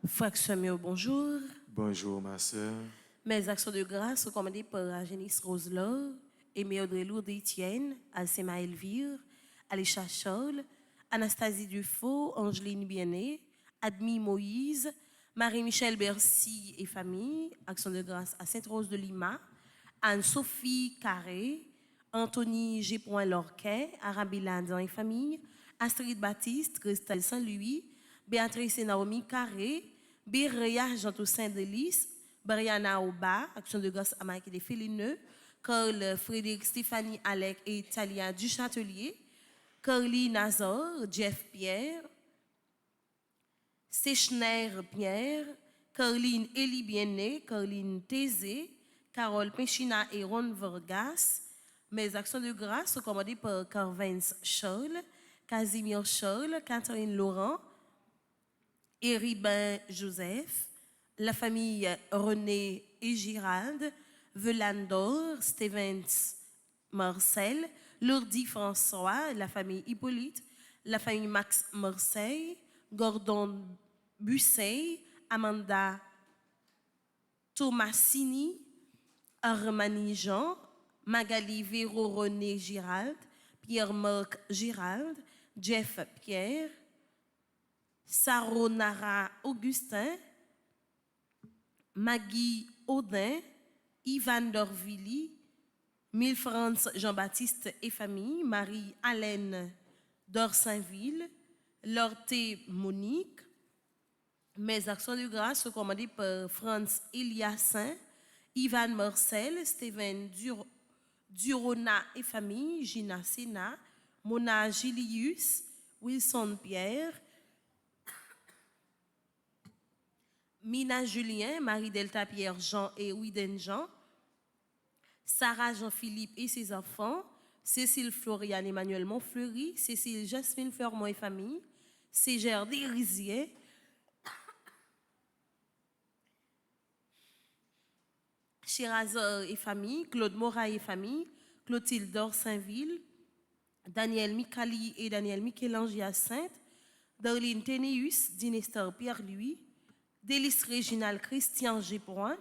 Frère Samuel, bonjour. Bonjour, ma sœur. Mes actions de grâce recommandées par Agénis Roselor, Aimé Audrey Lourdes Etienne, Alcema Elvire, Alisha Charles, Anastasie Dufaux, Angeline Bienet, Admi Moïse, Marie-Michel Bercy et famille, actions de grâce à Sainte-Rose de Lima, Anne-Sophie Carré, Anthony G. Lorquet, Arabella Adam et famille, Astrid Baptiste, Christelle Saint-Louis, Béatrice et Naomi Carré, Béréa Jean-Toussaint Delis, Brianna Oba, Action de grâce à Mike et Félineux, Carl Frédéric Stéphanie Alec et Talia Duchâtelier, Carly Nazor, Jeff Pierre, Sechner Pierre, Caroline Elie Bienet, Caroline Tézé, Carole Péchina et Ron Vargas. Mes actions de grâce sont commandées par Carvens Charles, Casimir Charles, Catherine Laurent, Héribin Joseph, la famille René et Girald, Velandor, Stevens Marcel, Lourdes François, la famille Hippolyte, la famille Max Marseille, Gordon Busset, Amanda Tomasini, Armani Jean, Magali Véro René Girald, Pierre-Marc Girald, Jeff Pierre, Saronara Augustin, Maggie Audin, Ivan Dorvilly, Mille-France Jean-Baptiste et famille, Marie-Alaine d'Orsainville, Lorté Monique. Mes actions de grâce sont commandées par Franz Eliassin, Ivan Marcel, Steven Durona et famille, Gina Sena, Mona Gilius, Wilson Pierre, Mina Julien, Marie Delta Pierre Jean et Widen Jean, Sarah Jean-Philippe et ses enfants, Cécile Floriane Emmanuel Montfleury, Cécile Jasmine Fermont et famille, Ségère Desriziers, Chirazor et famille, Claude Morat et famille, Clotilde d'Orsainville, Daniel Micali et Daniel Michel-Ange Hyacinthe, Darlene Ténéus, Dinestor Pierre-Louis, Délice Réginal Christian Gépoin,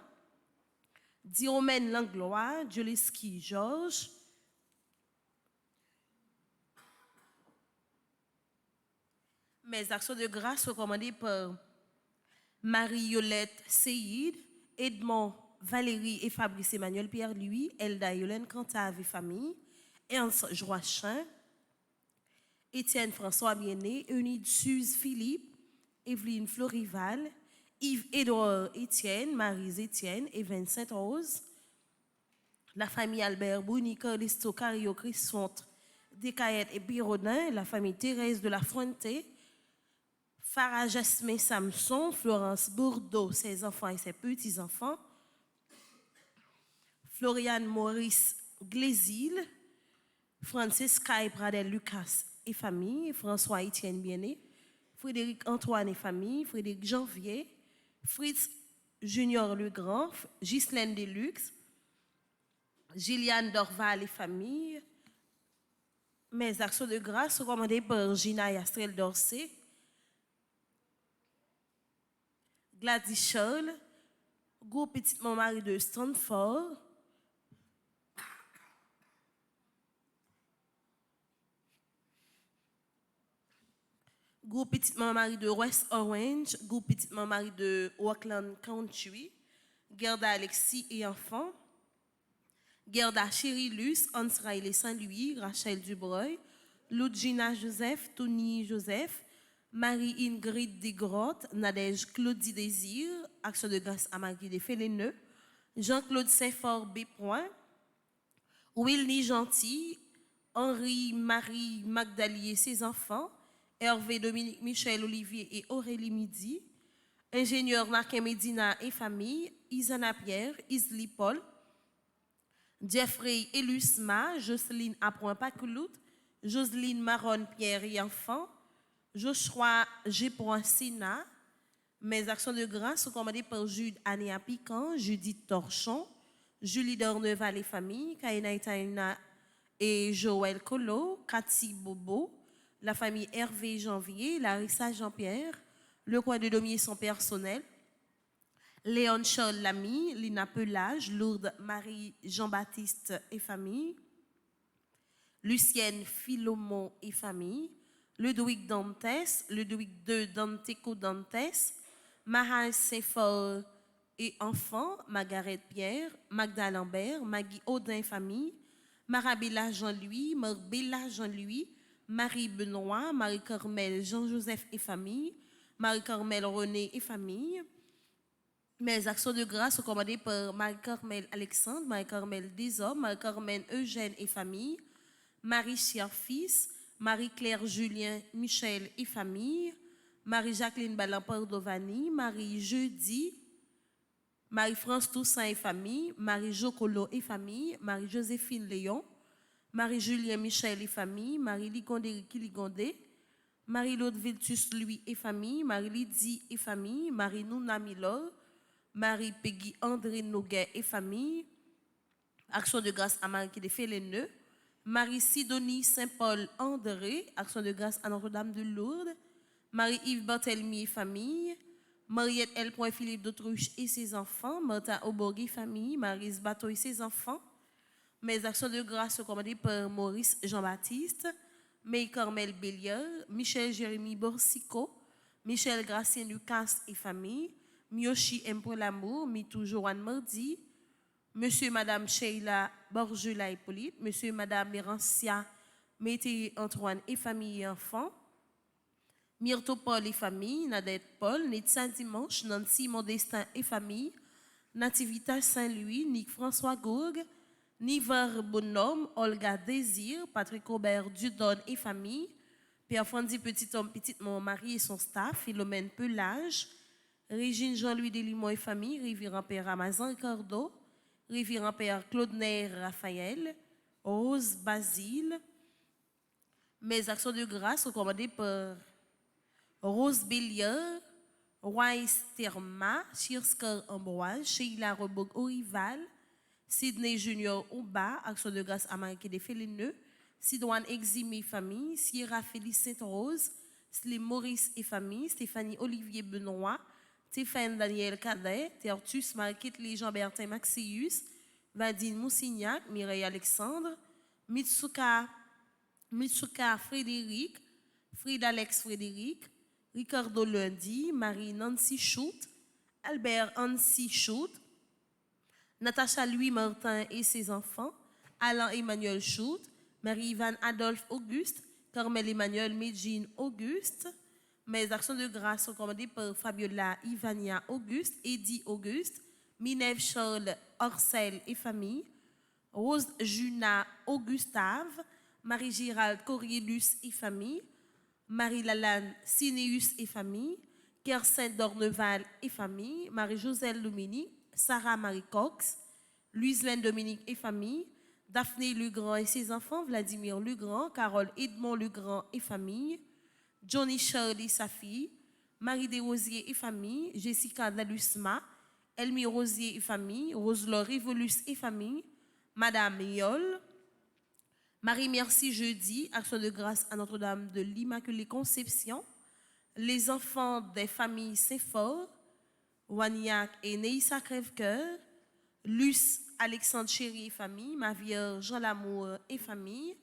Diomène Langlois, Joliski Georges, mes actions de grâce sont commandées par Marie-Yolette Seyid, Edmond Valérie et Fabrice Emmanuel Pierre-Louis, Elda Yolène Cantave et famille, Ernst Joachin, Étienne François Bienet, Eunide Suze Philippe, Evelyne Florival, Yves-Édouard Étienne, Marie Étienne et Vincent Rose, la famille Albert Bouni, Carlisto Cario Crisfonte, Descaillettes et Birodin, la famille Thérèse de la Fuente, Farah Jasmin Samson, Florence Bourdeau, ses enfants et ses petits-enfants, Floriane Maurice Glésil, Francisca et Pradel Lucas et famille, François Étienne Bien-Aimé, Frédéric Antoine et famille, Frédéric Janvier, Fritz Junior Legrand, Ghislaine Deluxe, Gilliane Dorval et famille. Mes actions de grâce sont commandées par Gina et Astrel Dorsey, Gladys Scholl, Groupe Petit Mon Mari de Stanford, Groupe Petit Mon Mari de West Orange, Groupe Petit Mon Mari de Oakland Country, Gerda Alexis et enfants, Gerda Chéri Luce, Hans Riley Saint-Louis, Rachel Dubreuil, Ludgina Joseph, Tony Joseph, Marie-Ingrid Desgrottes, Nadège Claudie Désir, Action de grâce à Marie de Féléneux, Jean-Claude Saint-Fort B. Wilny Gentil, Henri-Marie Magdalier, ses enfants, Hervé Dominique Michel Olivier et Aurélie Midi, ingénieur Narquin Medina et famille, Isana Pierre, Isli Paul, Jeffrey Elusma, Jocelyne Appoint Pacoulout, Jocelyne Maron Pierre et enfants, Joshua G. Sina. Mes actions de grâce sont commandées par Jude Anéa Piquant, Judith Torchon, Julie Dorneval et famille, Kaina Itaina et Joël Colo, Cathy Bobo, la famille Hervé Janvier, Larissa Jean-Pierre, le coin de Domier son personnel, Léon Scholl Lamy, Lina Pelage, Lourdes Marie Jean-Baptiste et famille, Lucienne Philomon et famille, Ludwig Dantes, Ludwig II Danteco Dantes, Mahal Sefor et enfants, Margaret Pierre, Magda Lambert, Maggie Audin famille, Marabella Jean-Louis, Marbella Jean-Louis, Marie Benoît, Marie-Carmel Jean-Joseph et famille, Marie-Carmel René et famille. Mes actions de grâce sont commandées par Marie-Carmel Alexandre, Marie-Carmel Desormes, Marie-Carmel Eugène et famille, Marie-Chier fils, Marie-Claire Julien Michel et famille, Marie-Jacqueline Balampardovani, Marie-Jeudi, Marie-France Toussaint et famille, Marie-Jocolo et famille, Marie-Joséphine Léon, Marie-Julien Michel et famille, Marie-Ligondé Ricky Ligondé, Marie-Laude Viltus Louis et famille, Marie-Lydie et famille, Marie-Nouna Milor, Marie-Peggy André Noguet et famille, action de grâce à Marie qui défait les nœuds, Marie-Sidonie Saint-Paul André, action de grâce à Notre-Dame de Lourdes, Marie-Yves Barthélemy et famille, Mariette L. Philippe d'Autruche et ses enfants, Martha Auborgui famille, Marise Bateau et ses enfants. Mes actions de grâce sont commandées par Maurice Jean-Baptiste, May Carmel Bélier, Michel Jérémy Borsico, Michel Gracien Lucas et famille, Miyoshi M. pour l'amour, Mitou Joanne Mardi, Monsieur et Madame Sheila Borjula Hippolyte, Monsieur et Madame Mérancia Mété Antoine et famille et enfants, Myrto Paul et famille, Nadette Paul, Netsa Dimanche, Nancy Modestin et famille, Nativita Saint-Louis, Nick François Gourgue, Niver Bonhomme, Olga Désir, Patrick Robert Dudon et famille, Pierre Frandy Petit Homme, Petite Mon Mari et son staff, Philomène Pelage, Régine Jean-Louis Delimont et famille, Révérend Père Ramazan Ricardo, Révérend Père Claude Nair Raphaël, Rose Basile. Mes actions de grâce sont commandées par Rose Bélier, Royce Terma, Chirsker Ambroise, Sheila Rebog Orival, Sidney Junior Ouba, action de grâce à Marie des Félineux, Sidoine Eximé famille, Sierra Félix Sainte-Rose, Slim Maurice et famille, Stéphanie Olivier Benoît, Stéphane Daniel Cadet, Tertus Marquette Jean-Bertin Maxius, Vadine Moussignac, Mireille Alexandre, Mitsuka Frédéric, Frida Alex Frédéric, Ricardo Lundi, Marie Nancy Choute, Albert Hansi Choute, Natacha Louis Martin et ses enfants, Alain Emmanuel Choute, Marie-Yvan Adolphe Auguste, Carmel Emmanuel Medjine Auguste. Mes actions de grâce sont commandées par Fabiola Ivania Auguste, Eddie Auguste, Minev Charles Orcel et famille, Rose Juna Augustave, Marie-Gérald Corielus et famille, Marie-Lalane Cinéus et famille, Kersaint Dorneval et famille, Marie-Joselle Dominique, Sarah Marie Cox, Louise-Laine Dominique et famille, Daphné Legrand et ses enfants, Vladimir Legrand, Carole Edmond Legrand et famille, Johnny Charles et sa fille, Marie Desrosiers et famille, Jessica Dalusma, Elmi Rosier et famille, Roselore Révolus et famille, Madame Yol, Marie Merci Jeudi, Action de grâce à Notre-Dame de l'Immaculée Conception, les enfants des familles Saint-Fort, Wagnac et Neissa Crèvecoeur, Luce Alexandre Chéri et famille, ma vierge Jean Lamour et famille,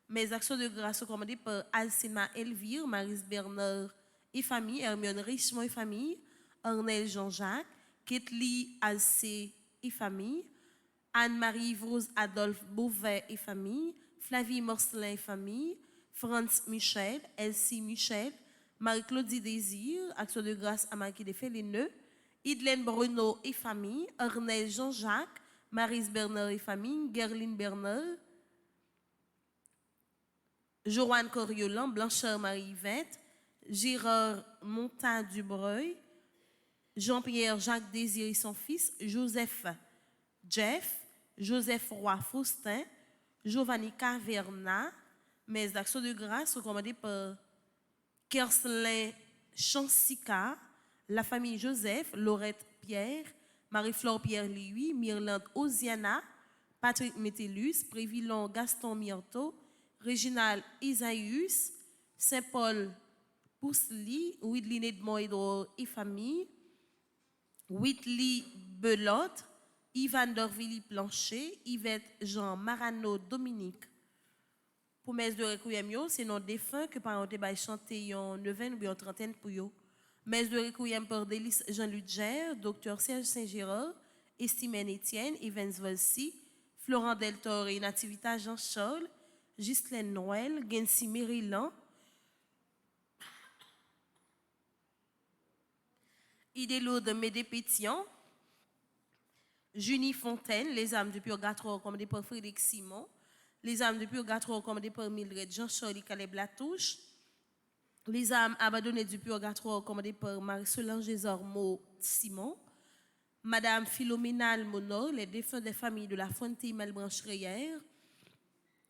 mes actions de grâce commandées par Alcina Elvire, Maris Bernard et famille, Hermione Richemont et famille, Ornel Jean-Jacques, Ketli Alcé et famille, Anne-Marie Rose Adolphe Beauvais et famille, Flavie Morcelin et famille, Franz Michel, Elsie Michel, Marie-Claudie Désir, action de grâce à Marie des Félineux, Idelaine Bruno et famille, Ornel Jean-Jacques, Maris Bernard et famille, Gerline Bernard, Joanne Coriolan, Blanchard Marie-Yvette, Gérard Montin Dubreuil, Jean-Pierre Jacques Désir et son fils, Joseph Jeff, Joseph Roy Faustin, Giovanni Caverna, mes actions de grâce recommandées par Kerslin Chansica, la famille Joseph, Laurette Pierre, Marie-Flore Pierre-Louis, Myrlande Osiana, Patrick Métellus, Prévillon Gaston Myrto, Réginal Isaïus, Saint-Paul Poussely, Whitley Nedmont Edouard et famille, Whitley Belotte, Ivan Dorvili Plancher, Yvette Jean Marano Dominique. Pour mes de requiem, c'est nos défunts que par exemple chanter en neuvaine ou bien en trentaine pour eux. Mes de requiem par Délice Jean-Luc Gère, Dr Serge Saint-Gérard, Estimène Étienne, Evans Volsi, Florent Deltor et Nativita Jean-Charles, Ghislaine Noël, Gensi Mérilan, Idélo de Médé Pétion, Junie Fontaine, Les âmes du purgatoire commandées par Frédéric Simon, Les âmes du purgatoire commandées par Mildred Jean-Charles Caleb Latouche, Les âmes abandonnées du purgatoire commandées par Marie-Solange Desormeaux Simon, Madame Philomena Almonor, les défunts des familles de la Fontaine Melbranche-Reyer,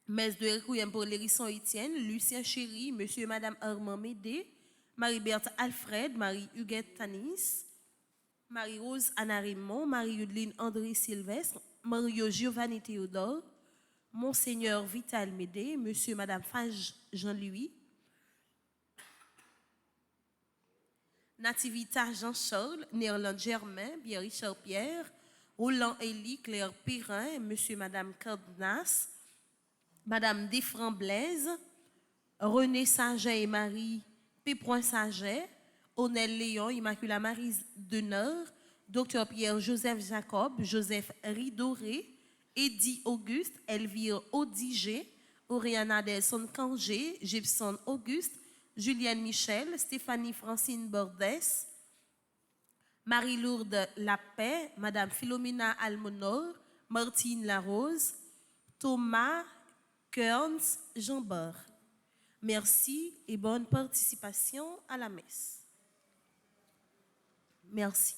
Messe de requiem pour l'hérisson Étienne, Lucien Chéry, Monsieur et Madame Armand Médé, Marie-Berthe Alfred, Marie-Huguette Tanis, Marie-Rose Anna Raymond, Marie-Udeline André Sylvestre, Mario Giovanni Théodore, Monseigneur Vital Médé, Monsieur et Madame Fage Jean-Louis, Nativita Jean-Charles, Néerland Germain, Pierre-Richard Pierre, Roland Élie, Claire Perrin, Monsieur et Madame Cardenas, Madame Desfrancs Blaise, René Saget et Marie Pépoin Saget, Onel Léon, Immaculée Marie Deneur, Dr Pierre-Joseph Jacob, Joseph Ridoré, Eddie Auguste, Elvire Audigé, Oriana Delson Cangé, Gibson Auguste, Julienne Michel, Stéphanie Francine Bordès, Marie-Lourdes Lapaix, Madame Philomena Almonor, Martine Larose, Thomas Kearns Jean-Bord. Merci et bonne participation à la messe. Merci.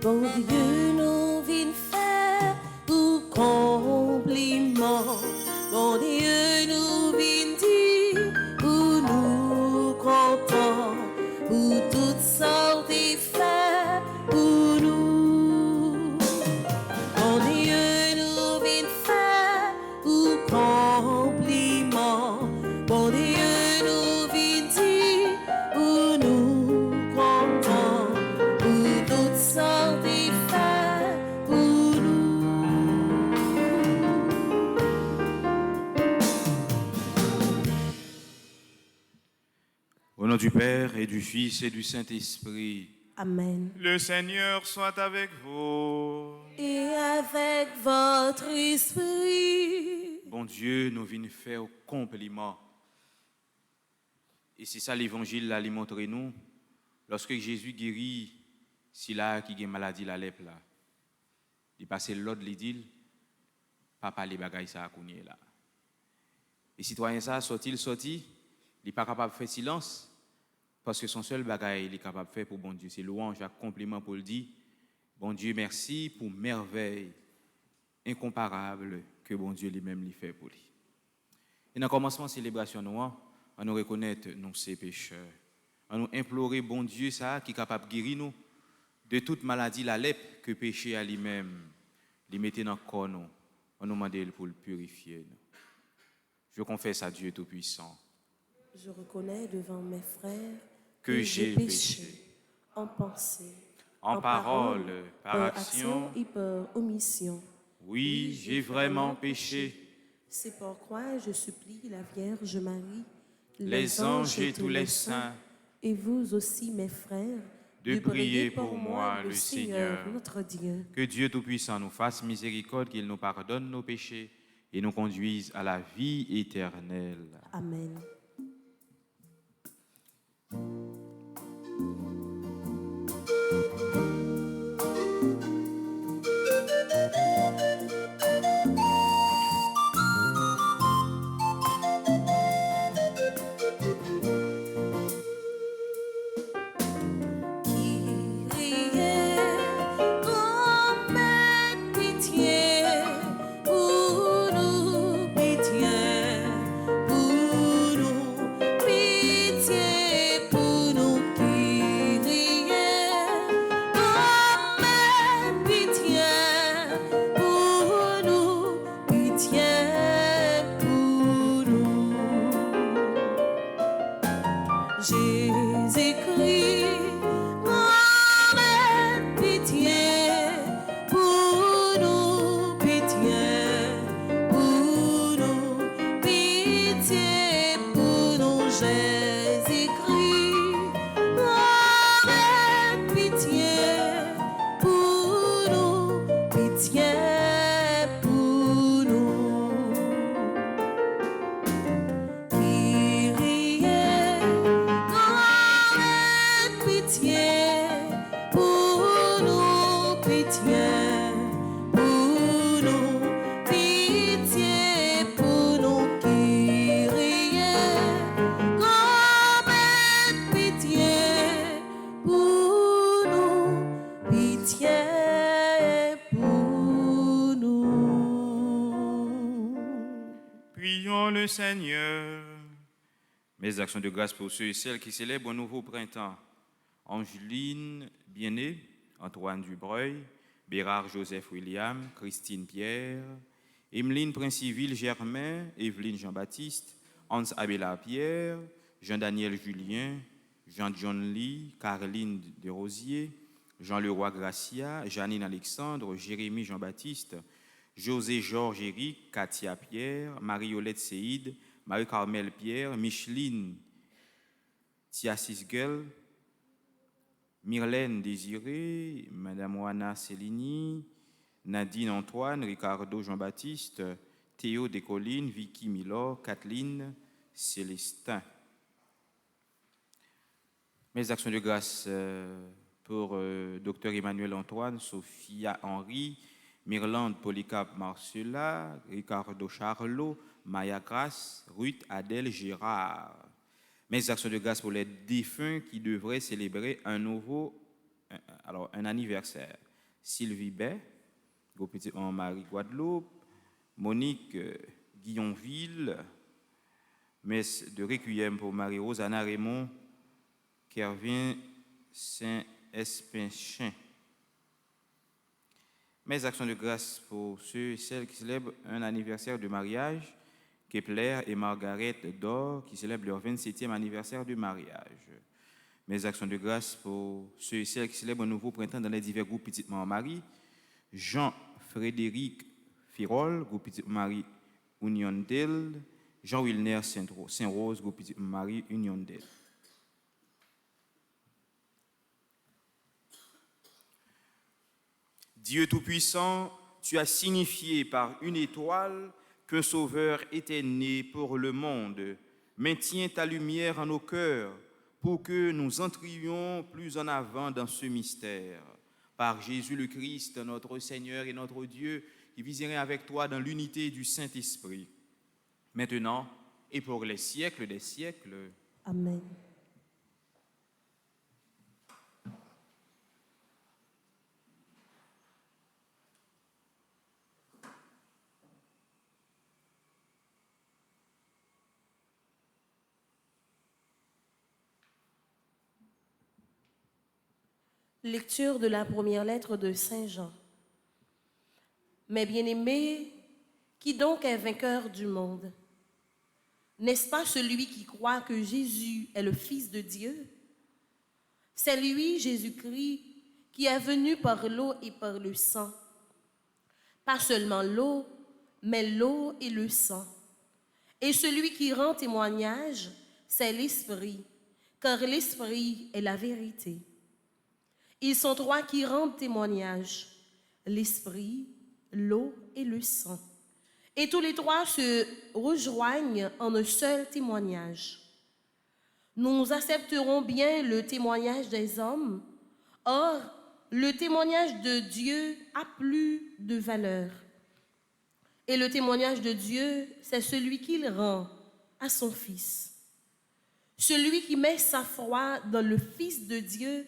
Bon Dieu, nous vînes faire pour compliment. Bon Dieu, nous vînes dire pour nous contents, pour toutes sortes d'effets pour nous. Bon Dieu, nous vînes faire pour compliment. Bon Dieu, nous vînes dire pour nous contents, pour toutes sortes d'effets pour nous. Au nom du Père et du Fils et du Saint-Esprit. Amen. Le Seigneur soit avec vous. Et avec votre esprit. Bon Dieu, nous venons faire compliment. Et c'est ça l'évangile là, lui montre nous. Lorsque Jésus guérit, c'est là qui a maladie la lèpre là. Il passe l'autre, il dit, papa les bagailles ça a cougné là. Et citoyen ça sorti, il n'est pas capable de faire silence parce que son seul bagaille il est capable de faire pour bon Dieu, c'est louange, un compliment pour le dire. Bon Dieu, merci pour merveille incomparable que bon Dieu lui-même lui fait pour lui. Et dans le commencement de la célébration, on nous reconnaître nous ces pécheurs. On nous implorer bon Dieu ça qui est capable de guérir nous de toute maladie la lèpre que péché à lui-même lui mettait dans le corps nous. On nous demande pour le purifier. Je confesse à Dieu Tout-Puissant. Je reconnais devant mes frères Que j'ai péché en pensée, en parole, par action. et par omission. Oui, j'ai vraiment péché. C'est pourquoi je supplie la Vierge Marie, Les anges et tous les saints, et vous aussi mes frères, de prier pour moi, le Seigneur, notre Dieu. que Dieu Tout-Puissant nous fasse miséricorde, qu'il nous pardonne nos péchés et nous conduise à la vie éternelle. Amen. Jésus-Christ, mon pitié pour nous, pitié pour nous, pitié pour nous, Jésus-Christ, mon pitié pour nous, pitié pour nous. Kyrie, pitié pour nous, pitié pour nous, pitié pour nous, Kyrie, comme pitié pour nous, pitié pour nous. Prions le Seigneur. Mes actions de grâce pour ceux et celles qui célèbrent un nouveau printemps. Angeline Bien-Aimée, Antoine Dubreuil, Bérard Joseph William, Christine Pierre, Emeline Princiville Germain, Evelyne Jean-Baptiste, Hans Abela Pierre, Jean-Daniel Julien, Jean-John Lee, Caroline Desrosiers, Jean Leroy Gracia, Janine Alexandre, Jérémy Jean-Baptiste, José Georges Éric, Katia Pierre, Marie-Olette Seïd, Marie-Carmel Pierre, Micheline Tiassis-Guel, Myrlène Désiré, Madame Oana Céline, Nadine Antoine, Ricardo Jean-Baptiste, Théo Descollines, Vicky Milor, Kathleen Célestin. Mes actions de grâce pour Dr Emmanuel Antoine, Sophia Henry, Myrlande Polycarpe Marcella, Ricardo Charlot, Maya Grace, Ruth Adèle Gérard. Mes actions de grâce pour les défunts qui devraient célébrer un anniversaire. Sylvie Bay, Petit Maman Marie Guadeloupe, Monique Guillonville, messe de Requiem pour Marie-Rosanna Raymond, Kervin Saint-Espinchin. Mes actions de grâce pour ceux et celles qui célèbrent un anniversaire de mariage, Kepler et Margaret Dor, qui célèbrent leur 27e anniversaire de mariage. Mes actions de grâce pour ceux et celles qui célèbrent un nouveau printemps dans les divers groupes Petite Maman Marie, Jean-Frédéric Firol, groupe Petite Marie Union d'Elle, Jean-Wilner Saint-Rose, groupe Petite Marie Union d'Elle. Dieu Tout-Puissant, tu as signifié par une étoile qu'un Sauveur était né pour le monde. Maintiens ta lumière en nos cœurs pour que nous entrions plus en avant dans ce mystère. Par Jésus le Christ, notre Seigneur et notre Dieu, qui viserait avec toi dans l'unité du Saint-Esprit, maintenant et pour les siècles des siècles. Amen. Lecture de la première lettre de Saint Jean. Mes bien-aimés, qui donc est vainqueur du monde? N'est-ce pas celui qui croit que Jésus est le Fils de Dieu? C'est lui, Jésus-Christ, qui est venu par l'eau et par le sang. Pas seulement l'eau, mais l'eau et le sang. Et celui qui rend témoignage, c'est l'Esprit, car l'Esprit est la vérité. Ils sont trois qui rendent témoignage, l'Esprit, l'eau et le sang. Et tous les trois se rejoignent en un seul témoignage. Nous accepterons bien le témoignage des hommes, or le témoignage de Dieu a plus de valeur. Et le témoignage de Dieu, c'est celui qu'il rend à son Fils. Celui qui met sa foi dans le Fils de Dieu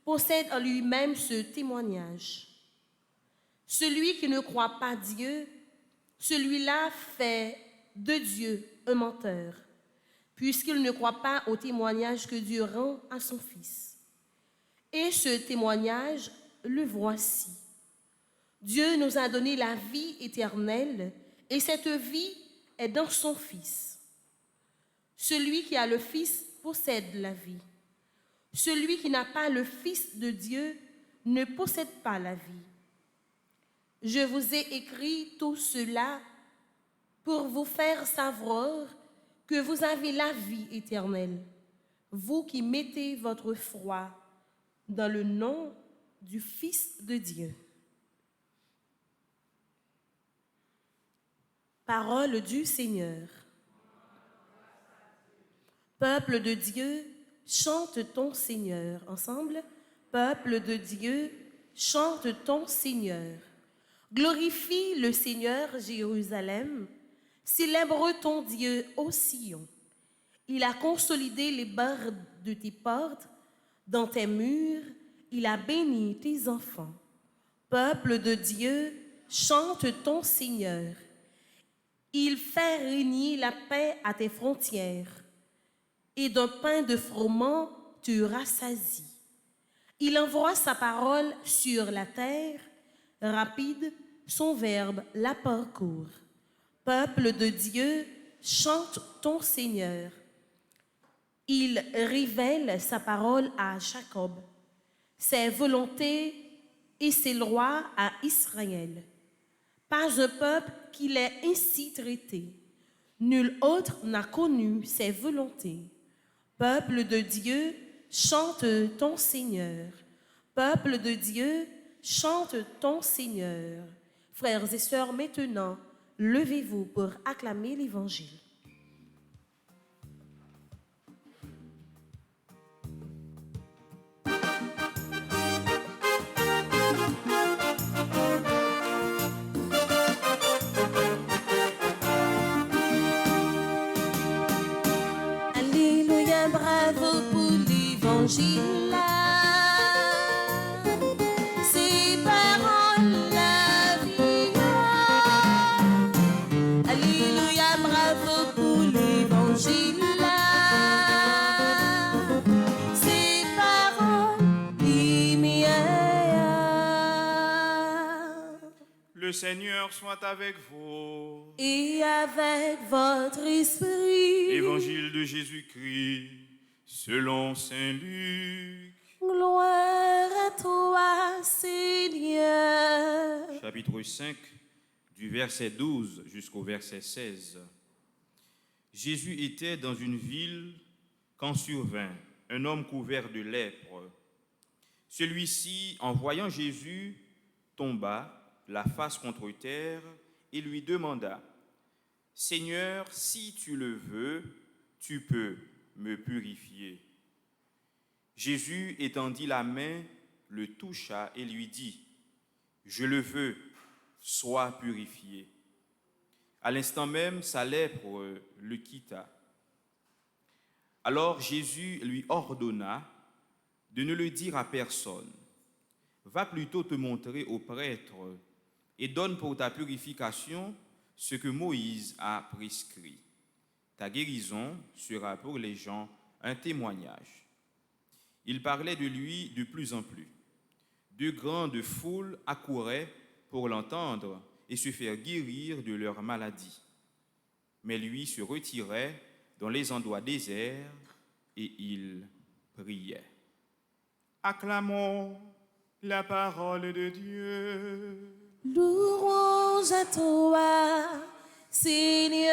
possède en lui-même ce témoignage. Celui qui ne croit pas Dieu, celui-là fait de Dieu un menteur, puisqu'il ne croit pas au témoignage que Dieu rend à son Fils. Et ce témoignage, le voici. Dieu nous a donné la vie éternelle, et cette vie est dans son Fils. Celui qui a le Fils possède la vie. Celui qui n'a pas le Fils de Dieu ne possède pas la vie. Je vous ai écrit tout cela pour vous faire savoir que vous avez la vie éternelle, vous qui mettez votre foi dans le nom du Fils de Dieu. Parole du Seigneur. Peuple de Dieu, chante ton Seigneur. Ensemble, peuple de Dieu, chante ton Seigneur. Glorifie le Seigneur, Jérusalem. Célèbre ton Dieu ô Sion. Il a consolidé les barres de tes portes. Dans tes murs, il a béni tes enfants. Peuple de Dieu, chante ton Seigneur. Il fait régner la paix à tes frontières. Et d'un pain de froment tu rassasies. Il envoie sa parole sur la terre, rapide, son verbe la parcourt. Peuple de Dieu, chante ton Seigneur. Il révèle sa parole à Jacob, ses volontés et ses lois à Israël. Pas un peuple qui l'ait ainsi traité. Nul autre n'a connu ses volontés. Peuple de Dieu, chante ton Seigneur. Peuple de Dieu, chante ton Seigneur. Frères et sœurs, maintenant, levez-vous pour acclamer l'Évangile. Alléluia, bravo pour l'Évangile. C'est par Le Seigneur soit avec vous. Et avec votre esprit. Évangile de Jésus-Christ selon Saint Luc. Gloire à toi, Seigneur. Chapitre 5, du verset 12 jusqu'au verset 16. Jésus était dans une ville quand survint un homme couvert de lèpre. Celui-ci, en voyant Jésus, tomba la face contre terre et lui demanda : « Seigneur, si tu le veux, tu peux me purifier. » Jésus étendit la main, le toucha et lui dit : « Je le veux, sois purifié. » À l'instant même, sa lèpre le quitta. Alors Jésus lui ordonna de ne le dire à personne. Va plutôt te montrer au prêtre et donne pour ta purification ce que Moïse a prescrit. Ta guérison sera pour les gens un témoignage. Il parlait de lui de plus en plus. De grandes foules accouraient pour l'entendre et se faire guérir de leur maladie. Mais lui se retirait dans les endroits déserts et il priait. Acclamons la parole de Dieu. Louange à toi, Seigneur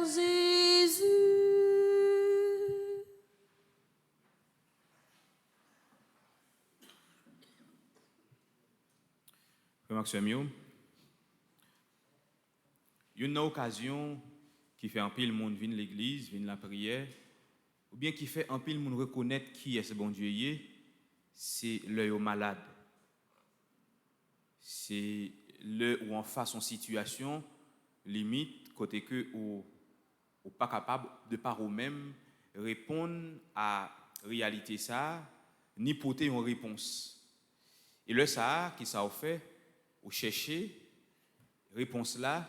Jésus. Maxime, il y a une occasion qui fait un pile monde venir l'église, venir la prière, ou bien qui fait un pile monde reconnaître qui est ce bon Dieu, c'est l'œil malade. C'est le où en face en situation limite côté que ou pas capable de par eux-mêmes répondre à réalité ça ni porter une réponse. Et le ça qui ça fait ou chercher réponse là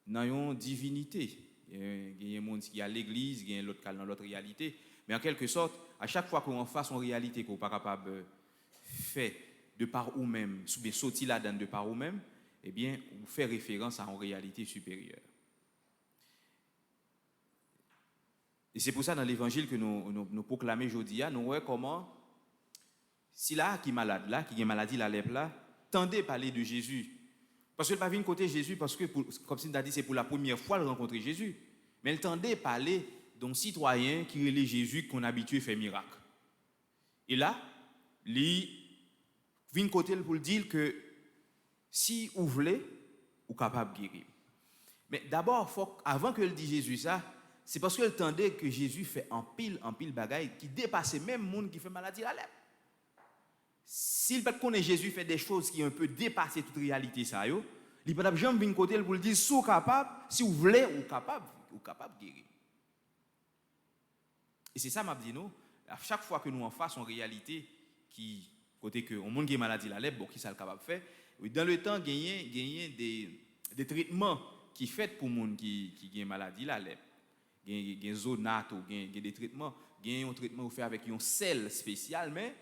dans une divinité. Il y a un monde qui est à l'église, il y a l'autre qui est dans l'autre réalité, mais en quelque sorte, à chaque fois qu'on face une réalité qu'on pas capable de faire de par vous-même, bien sortir là-dedans de par vous-même, eh bien, vous fait référence à une réalité supérieure. Et c'est pour ça dans l'évangile que nous proclamons aujourd'hui, nous voyons comment si là qui est malade, là qui a maladie la lèpre là, tendez parler de Jésus. Parce qu'elle ne va pas venir côté Jésus parce que, comme si on a dit, c'est pour la première fois de rencontrer Jésus. Mais elle tendait parler d'un citoyen qui est Jésus qu'on a habitué à faire miracle. Et là, il vient côté pour dire que si vous voulez, vous êtes capable de guérir. Mais d'abord, avant qu'elle dise Jésus ça, c'est parce qu'elle tendait que Jésus fait en pile bagaille qui dépassait même le monde qui fait maladie à la lèpre. S'il peut connaître Jésus fait des choses qui ont un peu dépassé toute réalité ça yo, il peut pas jamais venir côté pour dire si vous capable, si vous voulez ou capable de guérir. Et c'est ça m'a dit nous, à chaque fois que nous en face en réalité qui côté que au monde qui a maladie la lèpre, bon qui ça le capable faire, dans le temps gagner des traitements qui fait pour monde qui a maladie la lèpre. Gain zonate ou gain des traitements, gain un traitement fait avec un sel spécial mais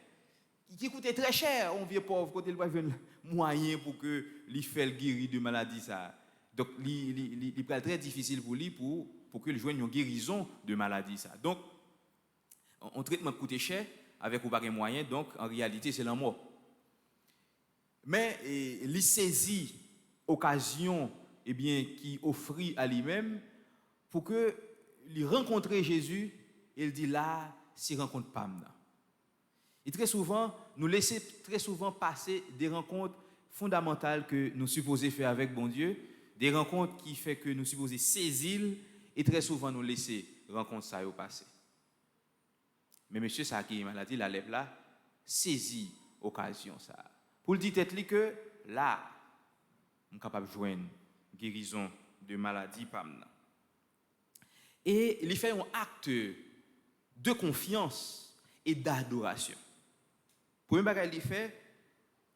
qui coûtait très cher, on vient pauvre côté le moyen pour que lui fasse guérir de maladie ça. Donc il est très difficile pour lui pour que il joigne une guérison de maladie ça. Donc un traitement coûtait cher avec aucun moyen, donc en réalité c'est la mort. Mais il saisit occasion qui offrit à lui-même pour que il rencontre Jésus et il dit là s'il rencontre pas maintenant. Et très souvent, nous laissons très souvent passer des rencontres fondamentales que nous supposons faire avec bon Dieu, des rencontres qui font que nous supposons saisir, et très souvent nous laissons rencontres ça au passé. Mais monsieur ça qui est maladie, la lèvre là, saisit occasion ça. Pour le dire tête que là, on est capable de joindre guérison de maladie pas maintenant. Et il fait un acte de confiance et d'adoration. Premier bagage qu'il fait,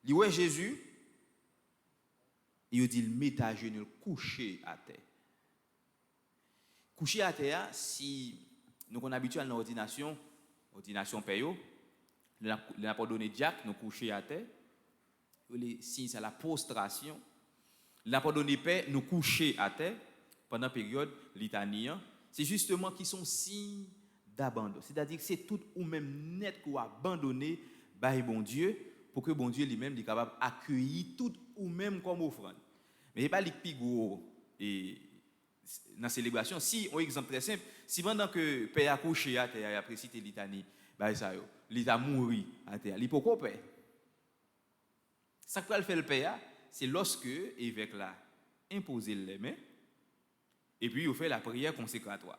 il voit Jésus, il dit il met à genoux, couché à terre. Couché à terre, si nous sommes habitués à l'ordination payo, nous n'a pas donné diacre, nous couché à terre. les signes, c'est la prostration. N'a pas donné paix, nous coucher à terre pendant la période litanie. C'est justement qui sont signes d'abandon. C'est-à-dire que c'est tout ou même net qu'on abandonné par bon Dieu pour que bon Dieu lui-même est capable d'accueillir tout ou même comme offrande. Mais il n'y a pas les plus gros et dans la célébration. Si, un exemple très simple, si pendant que le père a couché à terre, après cité litanie, il a mouru à terre, il peut pas paix. Ça que fait le père, c'est lorsque l'évêque là imposé les mains et puis il fait la prière consécratoire.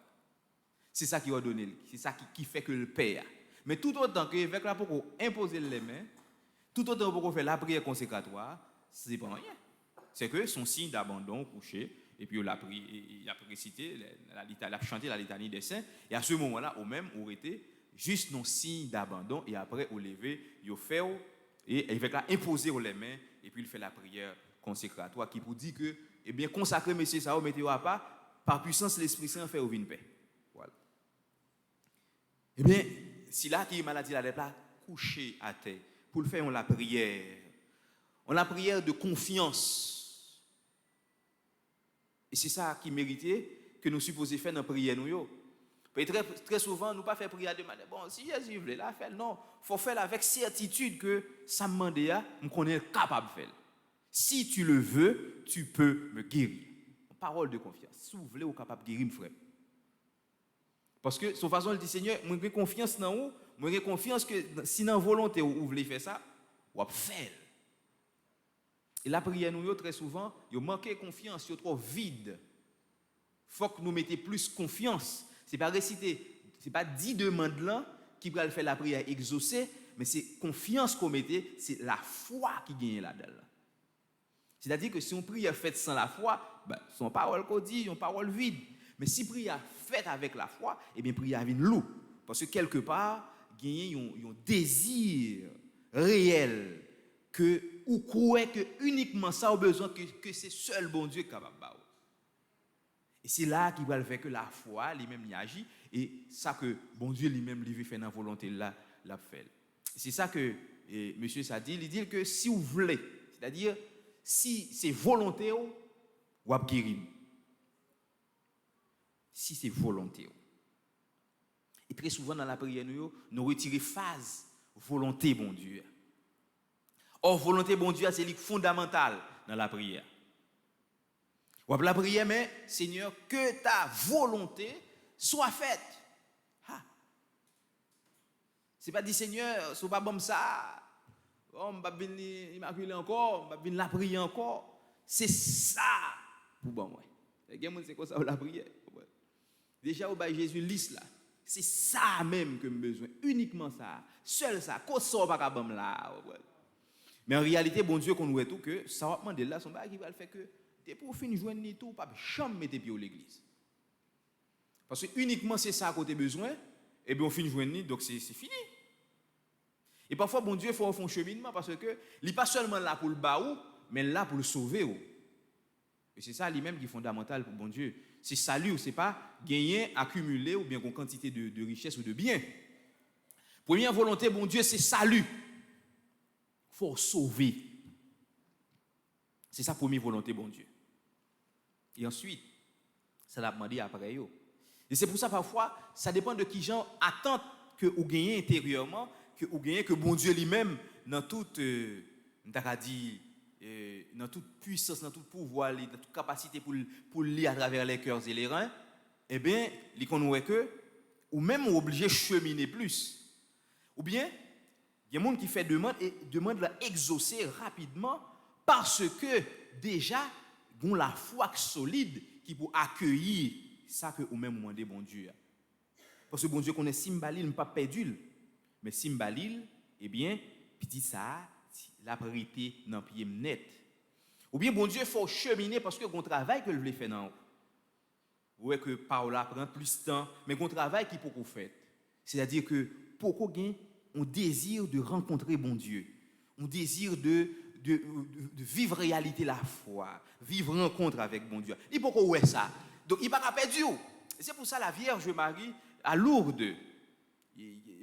C'est ça qui a donné, c'est ça qui fait que le père. Mais tout autant que l'évêque là pour imposer les mains, tout autant pour faire la prière consécratoire, c'est pas rien. C'est que son signe d'abandon couché et puis il a récité, il a chanté la litanie des saints et à ce moment-là, au même on était juste nos signes d'abandon et après au lever, il fait et l'évêque a imposé les mains et puis il fait la prière consécratoire qui pour dire que eh bien consacrer monsieur ça mettez à pas par puissance l'Esprit Saint fait au vin paix. Voilà. Eh bien si là qui est maladie la lèpre là couché à terre pour le faire on la prière de confiance. Et c'est ça qui méritait que nous supposons faire dans la prière nous. Très souvent, nous ne pas faire prière de manière. Bon, si Jésus veut la faire, non. Il faut faire avec certitude que ça me demande, nous connaissons capable de faire. Si tu le veux, tu peux me guérir. Parole de confiance. Si vous voulez, vous êtes capable de guérir, mon frère. Parce que, son façon, il dit, Seigneur, moi j'ai confiance dans vous, moi j'ai confiance que si dans volonté vous voulez faire ça, vous allez faire. Et la prière, nous, très souvent, vous manquez de confiance, vous êtes trop vide. Il faut que nous mettions plus confiance. Ce n'est pas réciter, ce n'est pas 10 demandes là qui va faire la prière exaucée, mais c'est confiance qu'on mettait, c'est la foi qui gagne là-dedans. C'est-à-dire que si on prie faite sans la foi, son parole qu'on dit, une parole vide. Mais si prière faite avec la foi, eh bien prière vient loup. Parce que quelque part, il y a un désir réel que ou croyez que uniquement ça a besoin que c'est seul bon Dieu qui est capable de faire. Et c'est là qu'il va le faire que la foi lui-même y agit et ça que bon Dieu lui-même lui veut faire dans la volonté là l'a fait. C'est ça que monsieur ça dit, il dit que si vous voulez, c'est-à-dire si c'est volonté ou à guérir. Si c'est volonté. Et très souvent dans la prière nous retirons phase volonté bon Dieu. Or volonté bon Dieu c'est fondamental dans la prière. Ou la prière, mais Seigneur, que ta volonté soit faite. Ce n'est pas dit Seigneur, ce n'est pas bon ça. On va venir immaculer encore, on va venir la prier encore. C'est ça pour bon moi. C'est quoi ça la prière? Déjà, au bas Jésus liste là. C'est ça même que j'ai besoin, uniquement ça. Seul ça, qu'on sort pas bon là. Mais en réalité, bon Dieu, qu'on nous tout que ça va demander là, son bail qui va le faire que et pour finir joindre ni tout pas jamais mettre pied à l'église parce que uniquement c'est ça qu'on a besoin et bien on finit joindre ni donc c'est fini et parfois bon Dieu faut un cheminement parce que il n'est pas seulement là pour le baou mais là pour le sauver et c'est ça lui-même qui est fondamental pour bon Dieu c'est salut c'est pas gagner accumuler ou bien une quantité de richesse ou de biens première volonté bon Dieu c'est salut faut sauver c'est sa première volonté bon Dieu. Et ensuite, ça l'a demandé après. Et c'est pour ça, parfois, ça dépend de qui gens attendent que vous gagnez intérieurement, que vous gagnez que bon Dieu lui-même, dans toute, dans toute puissance, dans tout pouvoir, dans toute capacité pour lire à travers les cœurs et les reins, eh bien, il connaît que, ou même obligé de cheminer plus. Ou bien, il y a des gens qui font demande et demande la exaucer rapidement parce que déjà, ont la foi solide qui peut accueillir ça que ou même demandé bon Dieu. Parce que bon Dieu connaît Simbalil, pas perdu. Mais Simbalil, eh bien, petit ça, la priorité dans pied net. Ou bien bon Dieu faut cheminer parce que bon travail que je voulais faire dans. Vous voyez que Paola prend plus de temps, mais bon travail qui peut qu'on fait. C'est-à-dire que pour qu'on gagne, on désire de rencontrer bon Dieu. On désire de vivre réalité la foi, vivre rencontre avec bon Dieu. Il faut qu'on ait ça. Donc, il ne va pas perdre. C'est pour ça la Vierge Marie, à Lourdes,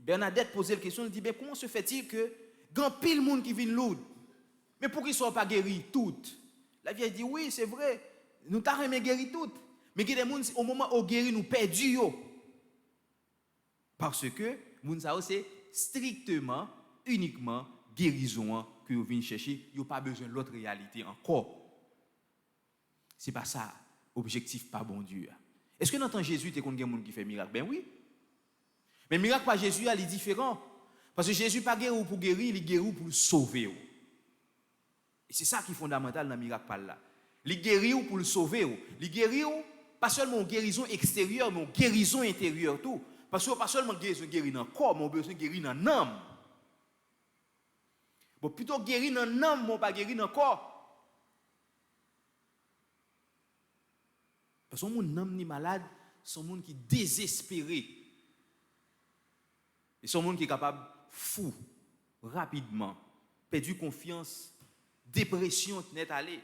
Bernadette posait la question, elle dit, comment se fait-il que grand pile monde qui vient Lourdes, Mais pour qu'ils ne soient pas guéris toutes, la vieille dit oui, c'est vrai, nous t'avons guéri toutes. Mais il y a des gens, au moment où guéri, nous perdons. Parce que, c'est strictement, uniquement guérison que vous venez chercher. Vous n'avez pas besoin de l'autre réalité encore. Ce n'est pas ça, objectif pas bon Dieu. Est-ce que dans le temps Jésus, tu as des gens qui font miracle? Ben oui. Mais le miracle par Jésus, il est différent. Parce que Jésus n'est pas guéri pour guérir, il est guéri pour sauver. Et c'est ça qui est fondamental dans le miracle par là. Il guérit pour le sauver. Il guérit pas seulement une guérison extérieure, mais une guérison intérieure tout. Parce que pas seulement guérison guérir dans le corps, mais on a besoin de guérir dans l'âme. Bon, plutôt guérir dans l'âme, mais pas guérir dans le corps. Parce que mon âme ni malade, c'est un monde qui est désespéré. Et c'est un monde qui est capable fou, rapidement, perdu confiance, dépression, net aller.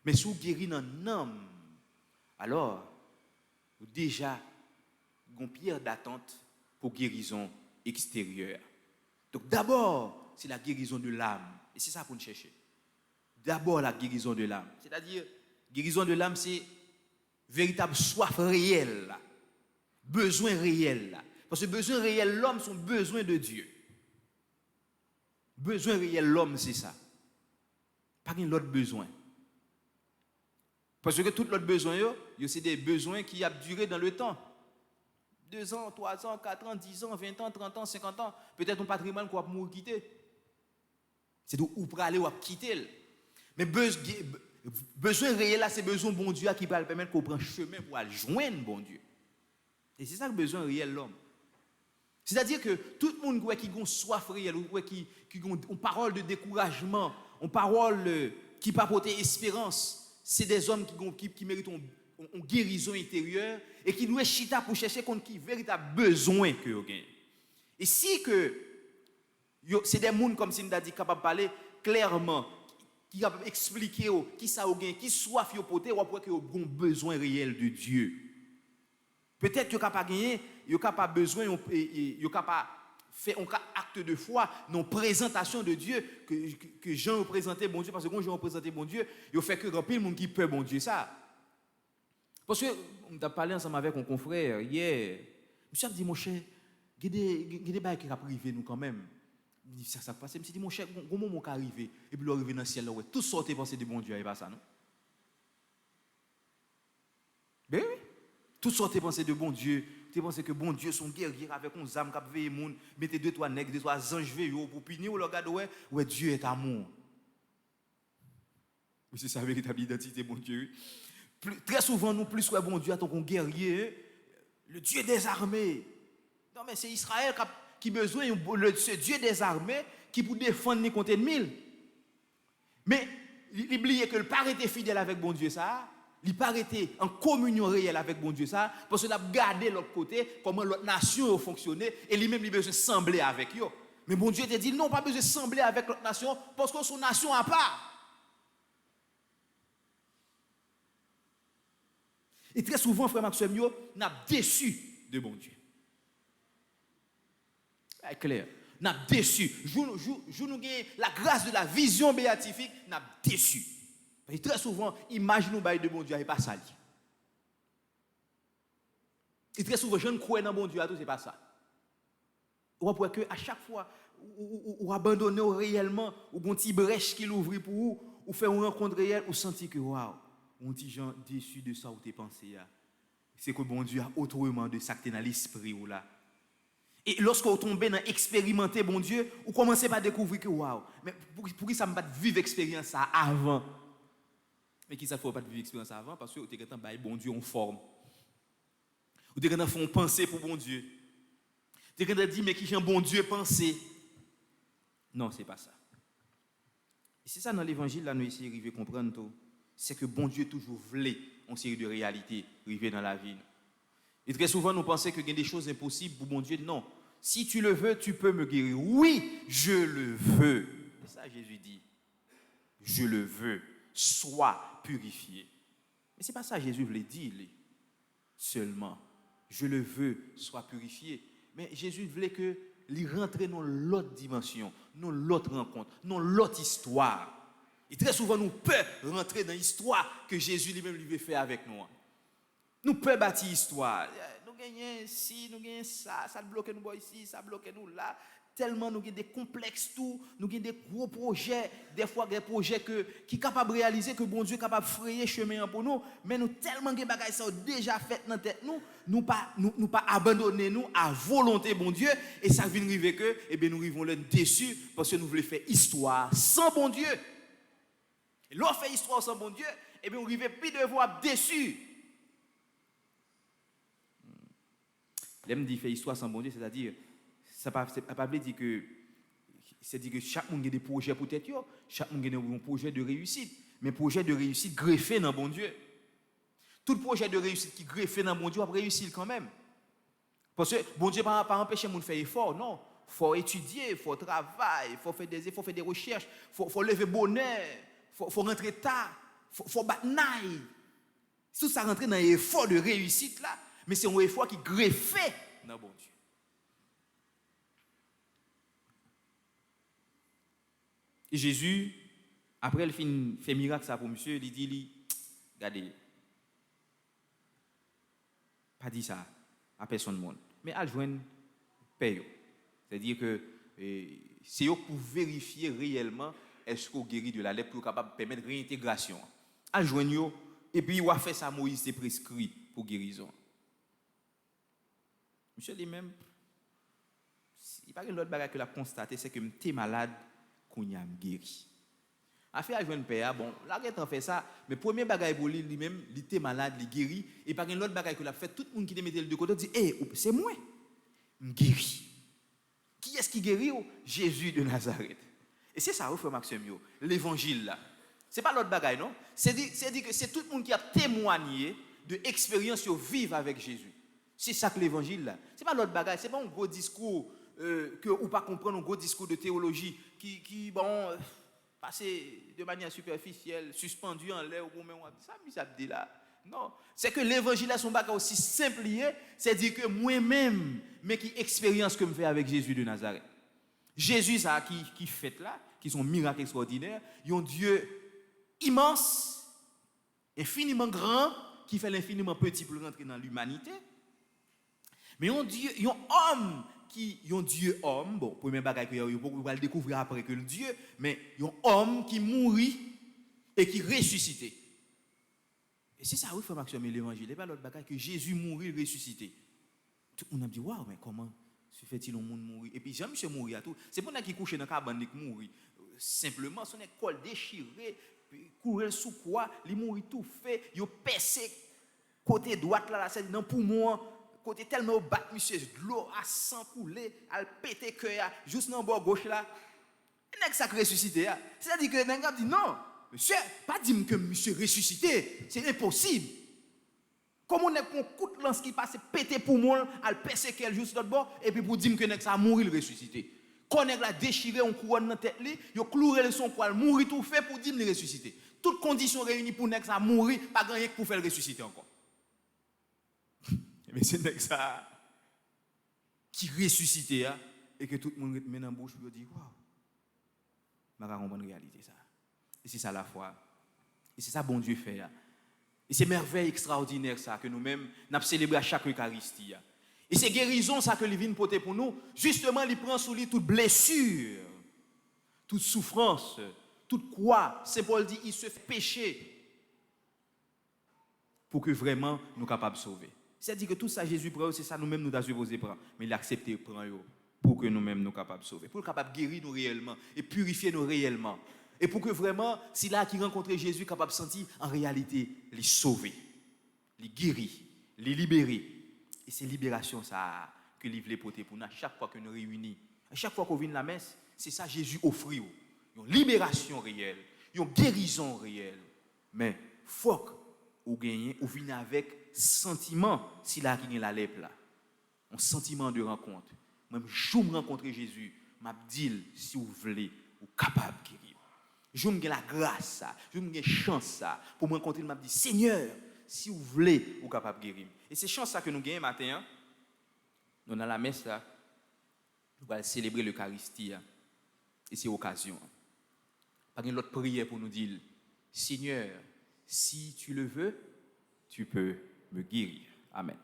Mais si vous guérissez dans l'âme, alors, déjà, une pierre d'attente pour guérison extérieure. Donc d'abord, c'est la guérison de l'âme. Et c'est ça qu'on cherche. D'abord, la guérison de l'âme. C'est-à-dire, guérison de l'âme, c'est véritable soif réelle. Besoin réel. Parce que besoin réel, l'homme, son besoin de Dieu. Besoin réel, l'homme, c'est ça. Pas qu'un autre besoin. Parce que tout l'autre besoin, c'est des besoins qui ont duré dans le temps. 2 ans, 3 ans, 4 ans, 10 ans, 20 ans, 30 ans, 50 ans. Peut-être un patrimoine qu'on va mourir quitter. C'est d'où pour aller ou quitter. Mais besoin réel, là, c'est besoin bon Dieu qui va permettre qu'on prenne chemin pour aller joindre bon Dieu. Et c'est ça le besoin réel l'homme. C'est-à-dire que tout le monde qui a une soif réelle, qui a une parole de découragement, une parole qui peut apporter espérance, c'est des hommes qui méritent une guérison intérieure et qui doivent chita pour chercher contre qui véritable besoin que vous avez. Et si que c'est des gens comme si nous avons dit capables de parler clairement, qui capable expliquer qui ça vous gagne, qui soif vous porter ou après que vous avez besoin réel de Dieu. Peut-être que vous capable gagner, vous capable besoin vous capable faire un acte de foi, une présentation de Dieu que Jean représentait bon Dieu parce que quand Jean représentait bon Dieu, il fait que grand pile monde qui peut bon Dieu ça. Parce que on a parlé ensemble avec un confrère hier. Monsieur a dit mon cher, il y a des bails qui va priver nous quand même. Il dit ça passe. Je me dit mon cher, comment on va arriver et puis arriver dans le ciel là ouais, tout sortir penser de bon Dieu et pas ça non. Ben oui. Tout sortir penser de bon Dieu, tu penses que bon Dieu son guerrier avec un âme qui veille monde, mettez 2-3 nègres, 2-3 anges veillent pour punir ou regarder ouais Dieu est amour. Oui, c'est ça la véritable identité bon Dieu. Très souvent nous plus ouais bon Dieu attend qu'on guerrier, le Dieu des armées. Non mais c'est Israël qui a besoin ce Dieu des armées qui pour défendre ni contre ennemi. Mais il oublie que le pas été fidèle avec bon Dieu ça. Il n'a pas été en communion réelle avec bon Dieu ça, parce qu'il a gardé l'autre côté, comment l'autre nation a fonctionné, et lui-même il a besoin de sembler avec eux. Mais bon Dieu te dit non, pas besoin de sembler avec l'autre nation, parce que son nation a pas. Et très souvent, frère Maxime, nous sommes déçus de bon Dieu. C'est clair. Nous sommes déçus. Je nous gagne la grâce de la vision béatifique, nous sommes déçus. Et très souvent, image nous bail de bon Dieu n'est pas ça. Et très souvent, je ne crois dans bon Dieu, ce n'est pas ça. On voit que à chaque fois, ou abandonner réellement, ou un petit brèche qui l'ouvre pour vous, ou faire une rencontre réelle, ou sentir que waouh, on dit gens déçu de ça ou t'es pensé. C'est que bon Dieu a autrement de ça que t'es dans l'esprit ou là. Et lorsque vous tombez dans expérimenter bon Dieu, vous commencez à découvrir que waouh, mais pour qui ça ne pas vivre l'expérience ça avant? Mais qui ça ne faut pas vivre l'expérience avant parce que vous êtes en bon Dieu en forme. Vous êtes en font penser pour bon Dieu. Vous êtes en dire mais qui j'ai un bon Dieu penser. Non, c'est pas ça. Et c'est ça dans l'évangile là nous essayons de comprendre tout. C'est que bon Dieu toujours voulait une série de réalités arriver dans la vie. Et très souvent nous pensons qu'il y a des choses impossibles pour bon Dieu. Non. Si tu le veux, tu peux me guérir. Oui, je le veux. C'est ça Jésus dit. Je le veux. Sois purifié. Mais ce n'est pas ça que Jésus voulait dire seulement. Je le veux, sois purifié. Mais Jésus voulait que il rentre dans l'autre dimension, dans l'autre rencontre, dans l'autre histoire. Et très souvent, nous pouvons rentrer dans l'histoire que Jésus lui-même lui veut faire avec nous. Nous pouvons bâtir l'histoire. Nous gagnons ici, nous gagnons ça, ça bloque nous ici, ça bloque nous là. Tellement nous avons des complexes tout, nous avons des gros projets, des fois des projets qui sont capables de réaliser, que bon Dieu est capable de frayer chemin pour nous, mais nous tellement de bagages sont déjà fait dans la tête nous pas abandonner nous à volonté bon Dieu, et ça vient arriver que nous arrivons là déçus parce que nous voulons faire histoire sans bon Dieu. Et lorsqu'on fait histoire sans bon Dieu, on arrive plus de voir déçus. L'aime dit faire histoire sans bon Dieu, c'est-à-dire ça ne pas dire que c'est-à-dire que chaque monde a des projets pour tête, chaque monde a un projet de réussite, mais projet de réussite greffé dans bon Dieu. Tout projet de réussite qui greffé dans bon Dieu va réussir quand même. Parce que bon Dieu pas empêcher monde faire effort, non. Faut étudier, faut travailler, faut faire des efforts, faut faire des recherches, faut lever bonheur, faut rentrer tard, faut battre naï. Tout ça rentrer dans l'effort de réussite là, mais c'est un effort qui greffé dans bon Dieu. Et Jésus, après il fait miracle ça pour monsieur, il dit, regardez, pas dit ça à personne monde, mais à joindre paye. C'est-à-dire que c'est eux pour vérifier réellement est-ce qu'on guérit de la lèpre pour capable permettre réintégration. À joindre et puis il va faire ça Moïse c'est prescrit pour guérison. Monsieur lui-même, il n'y a pas une autre bagage que l'a constaté, c'est que j'étais malade. Qu'on y a guéri. Affaire à joindre père, bon, là il a fait ça, mais premier bagaille pour lui-même, il était malade, il guéri et par une autre bagaille que l'a fait tout le monde qui te mettait le de côté dit c'est moi. Guéri. Qui est-ce qui guérit? Jésus de Nazareth. Et c'est ça frère Maxime l'évangile là. C'est pas l'autre bagaille non, c'est dit que c'est tout le monde qui a témoigné de expérience vivre avec Jésus. C'est ça que l'évangile là. C'est pas l'autre bagaille, c'est pas un gros discours que ou pas comprendre un gros discours de théologie qui bon passer de manière superficielle, suspendu en l'air ou même ça dit là. Non, c'est que l'évangile a son bagage aussi simple, c'est dire que moi-même mais qui expérience que me fait avec Jésus de Nazareth. Jésus ça qui fait là, qui sont miracles extraordinaires, un Dieu immense, infiniment grand qui fait l'infiniment petit pour rentrer dans l'humanité. Mais un Dieu, un homme qui un Dieu homme, bon, premier bagage que vous va le découvrir après que le Dieu, mais un homme qui mourit et qui ressuscité. Et c'est ça oui frère Maxime l'évangile, et pas l'autre bagage que Jésus mourit ressuscité. Tout le monde a dit waouh mais comment se fait-il au monde mourir et puis jamais monsieur mourir à tout. C'est pour ça qui couché dans cabane qui mourir. Simplement son école déchirée, courir sous quoi, il mourit tout fait, il percé côté droite là c'est dans poumon. Côté tellement bat monsieur l'eau a sang couler al péter cœur juste dans bord gauche là nèg ça ressuscité c'est-à-dire que nèg a dit non monsieur pas dire que monsieur ressuscité c'est impossible comment nèg un coup de lance qui passe péter poumon al percer cœur juste l'autre bord et puis pour dire que nèg ça mourir ressuscité quand nèg la déchirer on couronne dans tête li yo clouer son poil mourir tout fait pour dire le ressuscité toutes conditions réunies pour nèg ça mourir pas grand rien pour faire ressusciter encore. Mais c'est ça qui ressuscité et que tout le monde met dans la bouche et dit waouh, je ne comprends pas la réalité ça. Et c'est ça la foi. Et c'est ça bon Dieu fait. Et c'est merveille extraordinaire ça que nous-mêmes nous célébrons à chaque Eucharistie. Et c'est guérison ça que il vient porter pour nous. Justement, il prend sous lui toute blessure, toute souffrance, toute croix. Saint Paul dit il se fait pécher pour que vraiment nous soyons capables de sauver. C'est-à-dire que tout ça, Jésus prend, c'est ça nous-mêmes nous devons supposer prendre. Mais il a accepté de prendre pour que nous-mêmes nous soyons capables de sauver. Pour capable de guérir nous réellement et purifier nous réellement. Et pour que vraiment, si là qui rencontre Jésus, capable de sentir en réalité, les sauver, les guérir, les libérer. Et c'est libération ça que il voulait porter pour nous à chaque fois que nous réunissons. À chaque fois qu'on vient à la messe, c'est ça Jésus offre. Une libération réelle, une guérison réelle. Mais faut que vous gagnez, vous venez avec sentiment si là qui est la lèpre là un sentiment de rencontre même je me rencontrer Jésus m'a dit si vous voulez vous capable de guérir je me la grâce ça je me chance ça pour me rencontrer m'a dit Seigneur si vous voulez vous capable de guérir et c'est chance ça que nous gagnons matin nous dans la messe là nous allons célébrer l'Eucharistie. Et c'est l'occasion. Pas une autre prière pour nous dire, Seigneur, si tu le veux, tu peux me guérir. Amen.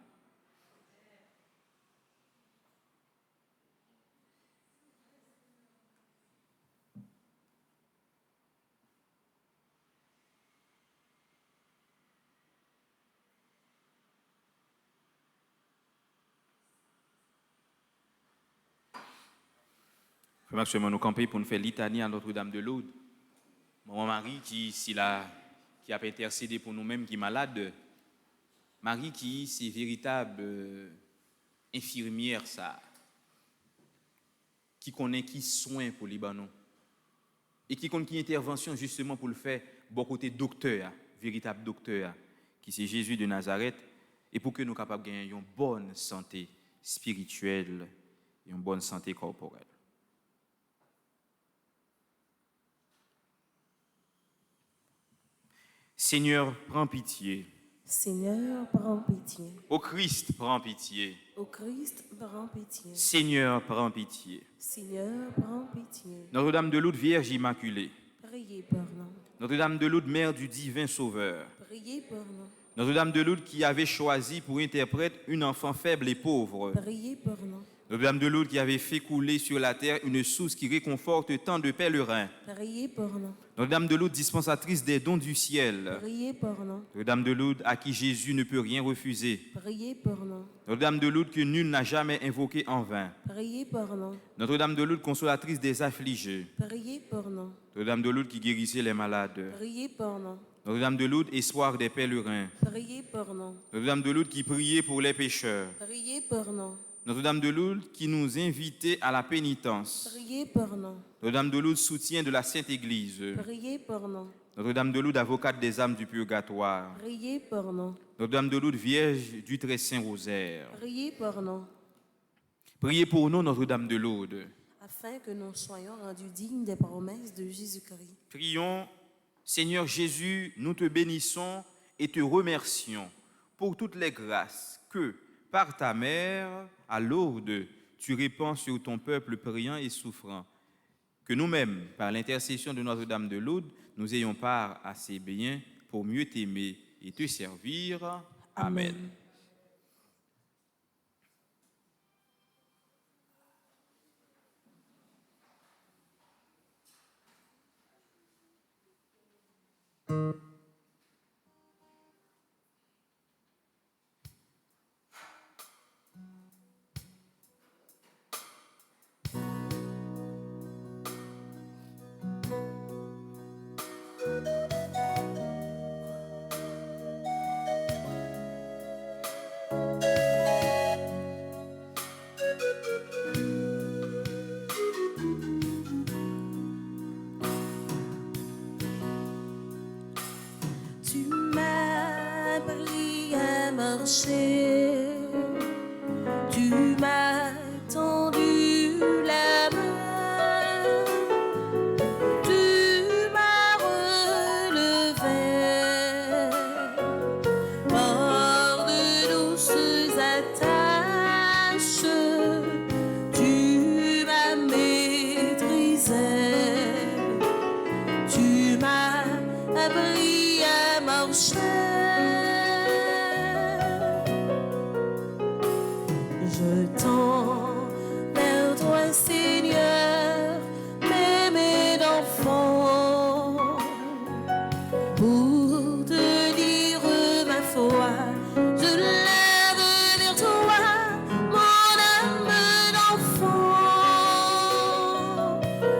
Frère Maxime, nous camper pour nous faire litanie à Notre-Dame de Lourdes. Maman Marie qui a intercédé pour nous-mêmes qui est malade. Marie qui c'est véritable infirmière ça, qui connaît qui soin pour Libanon et qui connaît qui intervention justement pour le faire bon côté docteur, véritable docteur qui c'est Jésus de Nazareth et pour que nous capables de gagner une bonne santé spirituelle et une bonne santé corporelle. Seigneur, prends pitié. Seigneur, prends pitié. Ô Christ, prends pitié. Ô Christ, prends pitié. Seigneur, prends pitié. Seigneur, prends pitié. Notre-Dame de Lourdes, Vierge Immaculée. Priez pour nous. Notre-Dame de Lourdes, Mère du divin Sauveur. Priez pour nous. Notre-Dame de Lourdes qui avait choisi pour interprète une enfant faible et pauvre. Priez pour nous. Notre-Dame de Lourdes qui avait fait couler sur la terre une source qui réconforte tant de pèlerins. Priez pour nous. Notre-Dame de Lourdes, dispensatrice des dons du ciel. Priez pour nous. Notre-Dame de Lourdes, à qui Jésus ne peut rien refuser. Priez pour nous. Notre-Dame de Lourdes, que nul n'a jamais invoquée en vain. Priez pour nous. Notre-Dame de Lourdes, consolatrice des affligés. Priez pour nous. Notre-Dame de Lourdes, qui guérissait les malades. Priez pour nous. Notre-Dame de Lourdes, espoir des pèlerins. Priez pour nous. Notre-Dame de Lourdes, qui priait pour les pécheurs. Priez pour nous. Notre-Dame de Lourdes, qui nous invitait à la pénitence. Priez pour nous. Notre-Dame de Lourdes, soutien de la Sainte Église. Priez pour nous. Notre-Dame de Lourdes, avocate des âmes du purgatoire. Priez pour nous. Notre-Dame de Lourdes, Vierge du très saint rosaire. Priez pour nous. Priez pour nous, Notre-Dame de Lourdes. Afin que nous soyons rendus dignes des promesses de Jésus-Christ. Prions, Seigneur Jésus, nous te bénissons et te remercions pour toutes les grâces que, par ta mère, à Lourdes, tu répands sur ton peuple priant et souffrant. Que nous-mêmes, par l'intercession de Notre-Dame de Lourdes, nous ayons part à ces biens pour mieux t'aimer et te servir. Amen. Tu m'as appris à marcher, tu m'as tendu la main, tu m'as relevé par de douces attaches, tu m'as maîtrisé, tu m'as appris à marcher. Je tends vers toi, Seigneur, m'aimer d'enfant, pour te dire ma foi. Je lève vers toi mon âme d'enfant,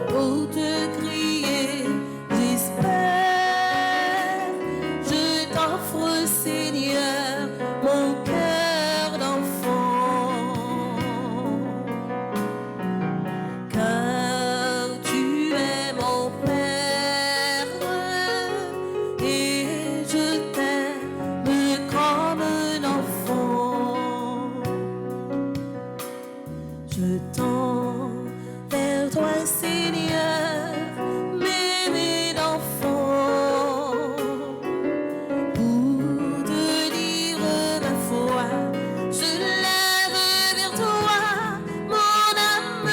pour te crier, j'espère. Je t'offre, Seigneur, mon cœur d'enfant, car tu es mon Père et je t'aime comme un enfant. Je tends vers toi, Seigneur, m'aimer d'enfant, pour te dire ma foi. Je lève vers toi mon âme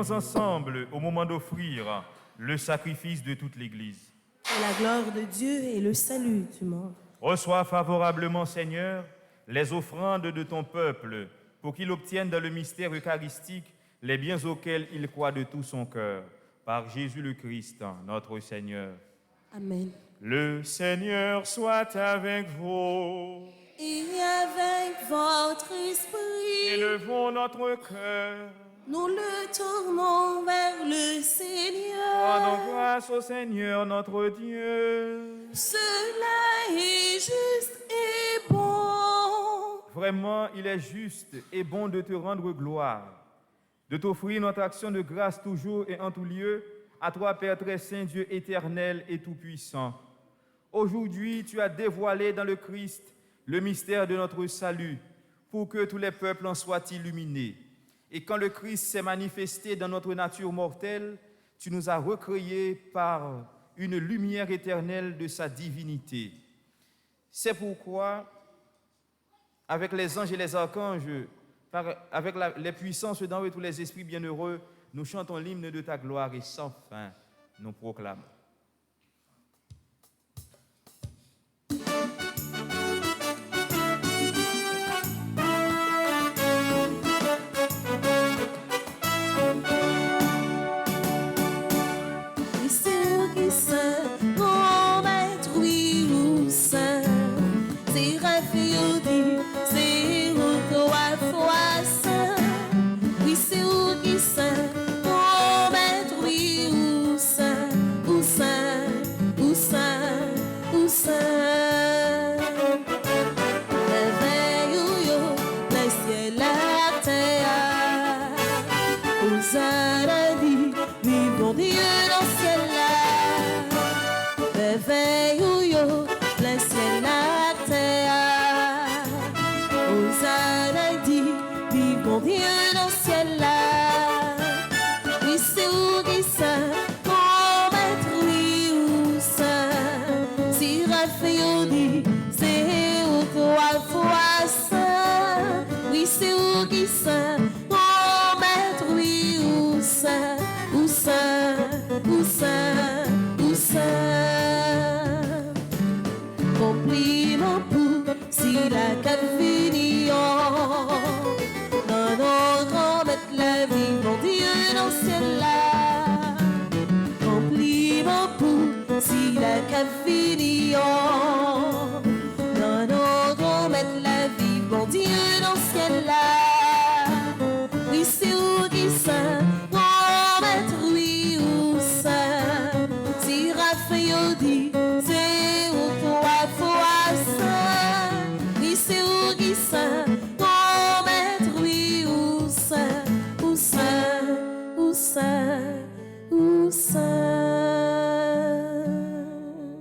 prions ensemble au moment d'offrir le sacrifice de toute l'Église. Pour la gloire de Dieu et le salut du monde. Reçois favorablement, Seigneur, les offrandes de ton peuple, pour qu'il obtienne dans le mystère eucharistique les biens auxquels il croit de tout son cœur. Par Jésus le Christ, notre Seigneur. Amen. Le Seigneur soit avec vous. Et avec votre esprit, Élevons notre cœur. nous le tournons vers le Seigneur. Rendons grâce au Seigneur notre Dieu. Cela est juste et bon. Vraiment, il est juste et bon de te rendre gloire, de t'offrir notre action de grâce toujours et en tout lieu, à toi, Père très saint, Dieu éternel et tout-puissant. Aujourd'hui, tu as dévoilé dans le Christ le mystère de notre salut, pour que tous les peuples en soient illuminés. Et quand le Christ s'est manifesté dans notre nature mortelle, tu nous as recréés par une lumière éternelle de sa divinité. C'est pourquoi, avec les anges et les archanges, avec les puissances d'en haut et tous les esprits bienheureux, nous chantons l'hymne de ta gloire et sans fin, nous proclamons.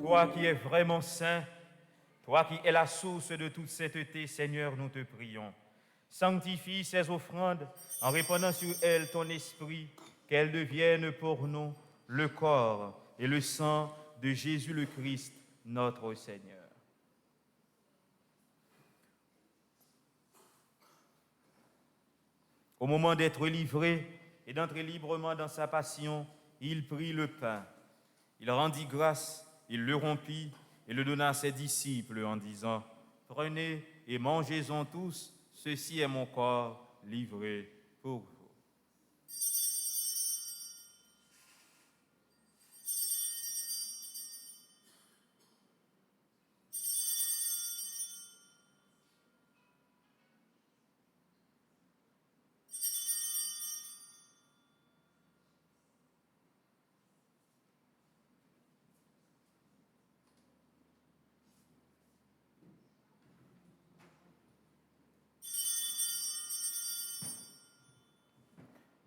Toi qui es vraiment saint, toi qui es la source de toute sainteté, Seigneur, nous te prions. Sanctifie ces offrandes en répandant sur elles ton esprit, qu'elles deviennent pour nous le corps et le sang de Jésus le Christ, notre Seigneur. Au moment d'être livré et d'entrer librement dans sa passion, il prit le pain. Il rendit grâce, il le rompit et le donna à ses disciples en disant : « Prenez et mangez-en tous, ceci est mon corps livré pour vous. »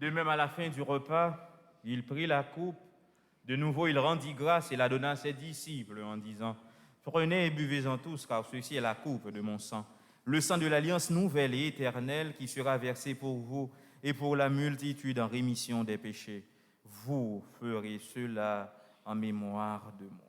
De même, à la fin du repas, il prit la coupe. De nouveau, il rendit grâce et la donna à ses disciples en disant : « Prenez et buvez-en tous, car ceci est la coupe de mon sang, le sang de l'alliance nouvelle et éternelle qui sera versé pour vous et pour la multitude en rémission des péchés. Vous ferez cela en mémoire de moi. »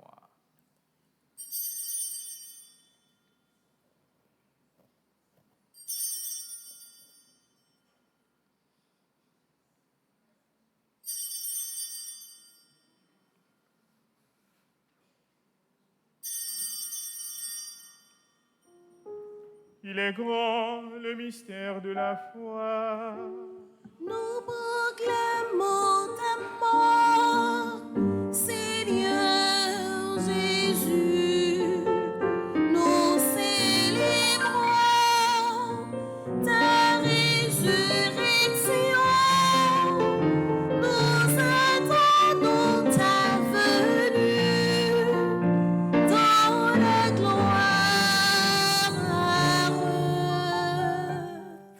Il est grand le mystère de la foi. Nous proclamons ta mort, Seigneur Jésus. Nous célébrons ta résurrection. Nous attendons ta venue dans la gloire.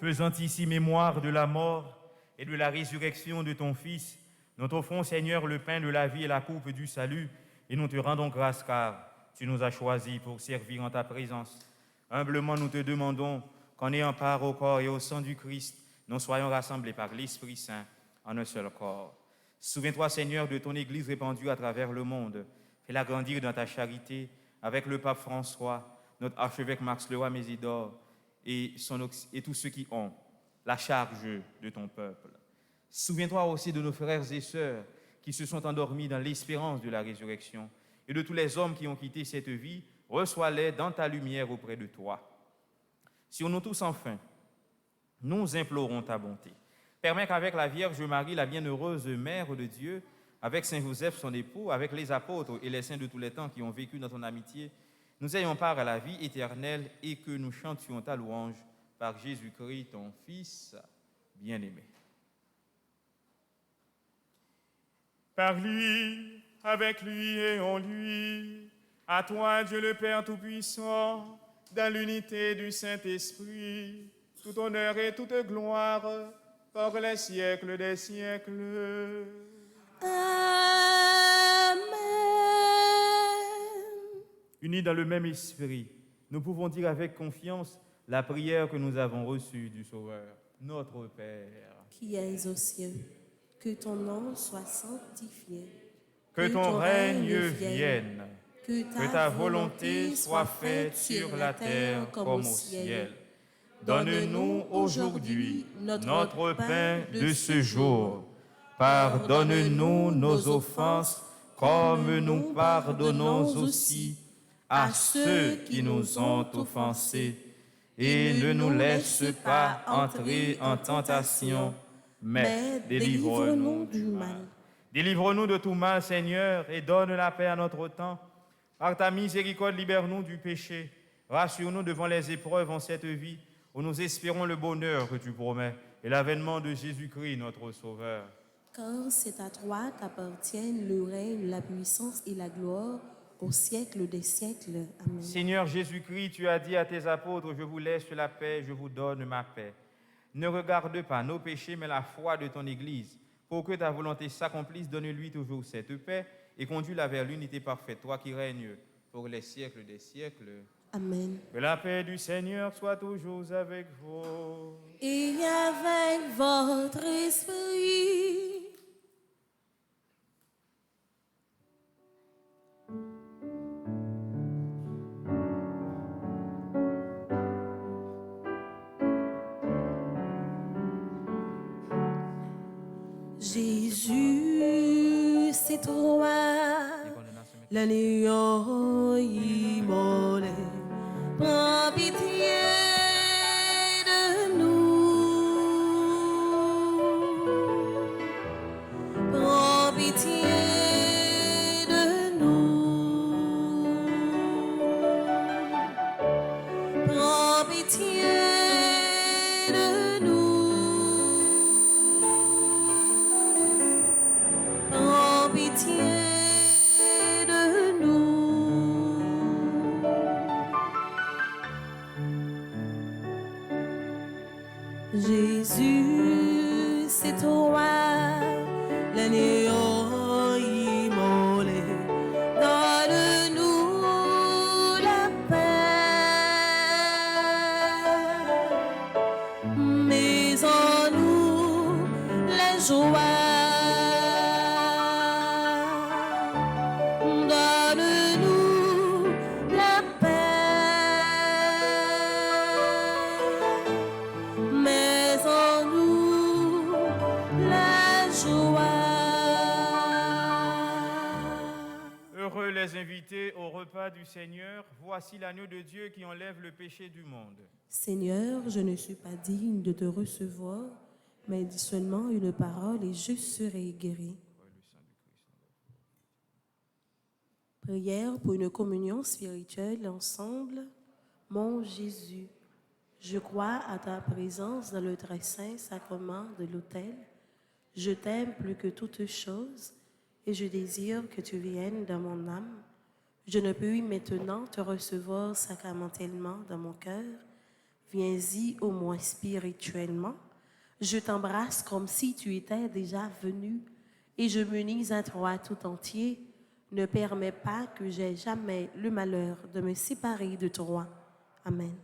Faisant ici mémoire de la mort et de la résurrection de ton Fils, nous t'offrons, Seigneur, le pain de la vie et la coupe du salut, et nous te rendons grâce car tu nous as choisis pour servir en ta présence. Humblement, nous te demandons qu'en ayant part au corps et au sang du Christ, nous soyons rassemblés par l'Esprit Saint en un seul corps. Souviens-toi, Seigneur, de ton Église répandue à travers le monde. Fais-la grandir dans ta charité avec le pape François, notre archevêque Max Leroy Mésidor et tous ceux qui ont la charge de ton peuple. Souviens-toi aussi de nos frères et sœurs qui se sont endormis dans l'espérance de la résurrection et de tous les hommes qui ont quitté cette vie. Reçois-les dans ta lumière auprès de toi. Sur nous tous, enfin, nous implorons ta bonté. Permets qu'avec la Vierge Marie, la bienheureuse Mère de Dieu, avec Saint Joseph, son époux, avec les apôtres et les saints de tous les temps qui ont vécu dans ton amitié, nous ayons part à la vie éternelle et que nous chantions ta louange par Jésus-Christ, ton Fils bien-aimé. Par lui, avec lui et en lui, à toi, Dieu le Père Tout-Puissant, dans l'unité du Saint-Esprit, tout honneur et toute gloire, par les siècles des siècles. Amen. Unis dans le même esprit, nous pouvons dire avec confiance la prière que nous avons reçue du Sauveur. Notre Père, Qui es aux cieux, que ton nom soit sanctifié. que ton règne vienne, que ta volonté soit faite sur la terre comme au ciel. Donne-nous aujourd'hui notre pain de ce jour. Pardonne-nous nos offenses comme nous pardonnons aussi à ceux qui nous ont offensés. Et ne nous laisse pas entrer en tentation, mais délivre-nous du mal. Délivre-nous de tout mal, Seigneur, et donne la paix à notre temps. Par ta miséricorde, libère-nous du péché. Rassure-nous devant les épreuves en cette vie, où nous espérons le bonheur que tu promets et l'avènement de Jésus-Christ, notre Sauveur. Car c'est à toi qu'appartiennent le règne, la puissance et la gloire au siècle des siècles. Amen. Seigneur Jésus-Christ, tu as dit à tes apôtres, je vous laisse la paix, je vous donne ma paix. Ne regarde pas nos péchés, mais la foi de ton Église. Pour que ta volonté s'accomplisse, donne-lui toujours cette paix et conduis-la vers l'unité parfaite, toi qui règnes pour les siècles des siècles. Amen. Que la paix du Seigneur soit toujours avec vous. Et avec votre esprit. Jésus, c'est toi, l'agneau immolé. Prends pitié de nous. Prends pitié de nous. Prends pitié de nous. Prends pitié de nous. Jésus, c'est toi, l'agneau immolé. Donne-nous la paix, mets en nous la joie. Donne-nous la paix, mets en nous la du Seigneur, voici l'agneau de Dieu qui enlève le péché du monde. Seigneur, je ne suis pas digne de te recevoir, mais dis seulement une parole et je serai guéri. Prière pour une communion spirituelle ensemble. Mon Jésus, je crois à ta présence dans le très saint sacrement de l'autel. Je t'aime plus que toute chose et je désire que tu viennes dans mon âme. Je ne peux maintenant te recevoir sacramentellement dans mon cœur. Viens-y au moins spirituellement. Je t'embrasse comme si tu étais déjà venu et je m'unis à toi tout entier. Ne permets pas que j'aie jamais le malheur de me séparer de toi. Amen.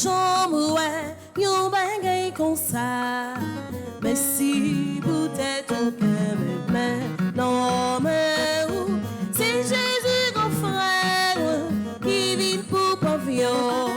jambes, ouais, yon bagay comme ça. Mais si peut-être au cœur, mais non, mais où? C'est Jésus, grand frère, qui vit pour pavillon.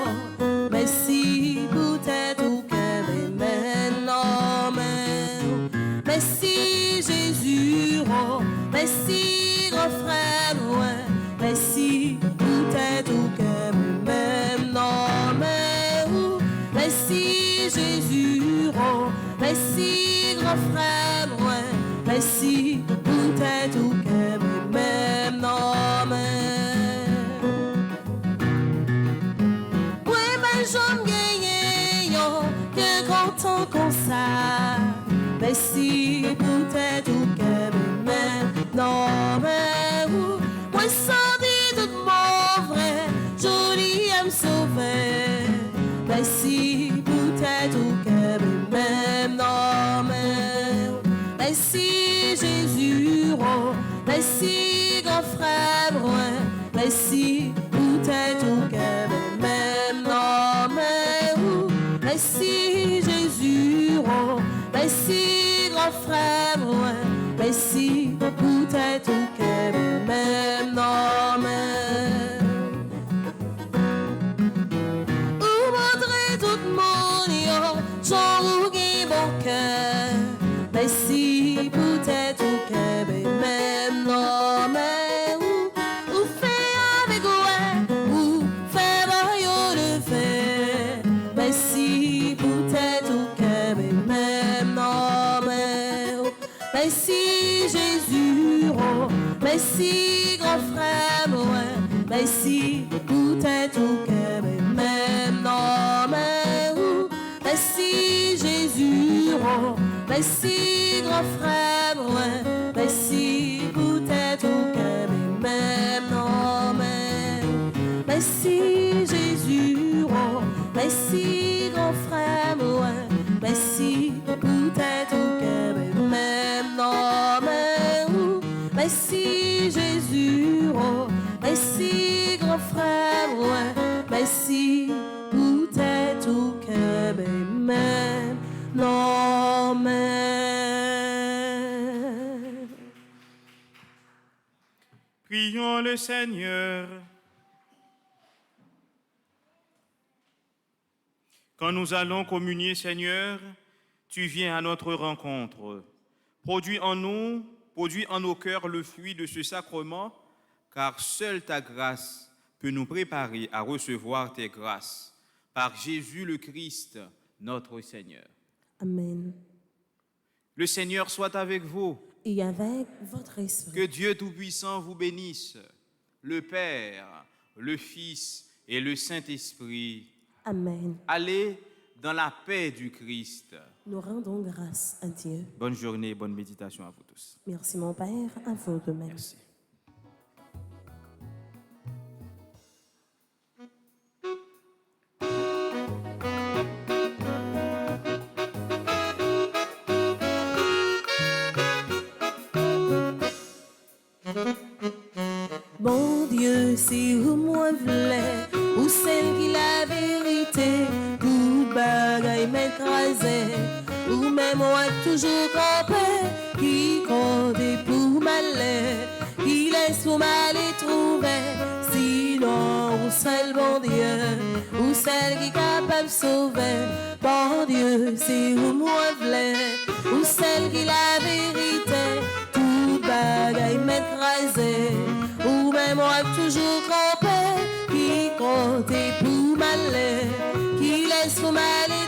Mais si peut-être au cœur, mais non, mais où? Mais si Jésus, oh, mais si grand frère, ouais, mais si peut-être au cœur, mais non, mais où? Mais si Jésus, oh, mais si grand frère, ouais, mais si peut-être au cœur, mais non, mais oui, mais j'aime gagner, yo, que content comme ça. Mais si peut-être au cœur, mais non, mais où? Moi, sans dire tout mon vrai, joli à me sauver. Mais si peut-être au cœur, mais non, mais où? Mais si Jésus, oh, mais si grand frère, ouais, mais si peut-être au cœur, mais non, mais où? Mais si Jésus, oh, mais si grand frère, ouais, mais si peut-être au cœur, mais non, mais où montrer tout le monde, yo, j'en rougué mon cœur, mais si peut-être au cœur, mais non, mais où fait avec ouais, où fait baillot de fer, mais si peut-être au cœur, mais non, mais où? Mais si Jésus, oh, mais si grand frère, ouais, mais si peut-être au cœur, mais non, mais où? Mais si Jésus, oh, mais si grand frère, ouais, mais si peut-être au cœur, mais non, mais où? Mais si Jésus, oh, mais si grand frère, ouais, mais si peut-être au cœur, mais non, mais où? Mais si Jésus, oh, mais si grand frère, ouais, mais si peut-être au cœur, mais non, mais. Prions le Seigneur. Quand nous allons communier, Seigneur, tu viens à notre rencontre. Produis en nos cœurs le fruit de ce sacrement, car seule ta grâce peut nous préparer à recevoir tes grâces. Par Jésus le Christ, notre Seigneur. Amen. Le Seigneur soit avec vous. Et avec votre esprit. Que Dieu Tout-Puissant vous bénisse, le Père, le Fils et le Saint-Esprit. Amen. Allez dans la paix du Christ. Nous rendons grâce à Dieu. Bonne journée, bonne méditation à vous tous. Merci mon Père, à vous de même. Merci. Bon Dieu, si vous moi voulez, ou celle qui la vérité, tout bagaille m'écraser, ou même moi toujours campé, qui compte pour m'aller, qui laisse pour m'aller trouver, sinon ou seul bon Dieu, ou celle qui est capable de sauver, bon Dieu, si vous moi voulez, ou celle qui la vérité, tout bagaille m'écraser, ou même moi toujours campé, qui compte pour m'aller, qui laisse pour m'aller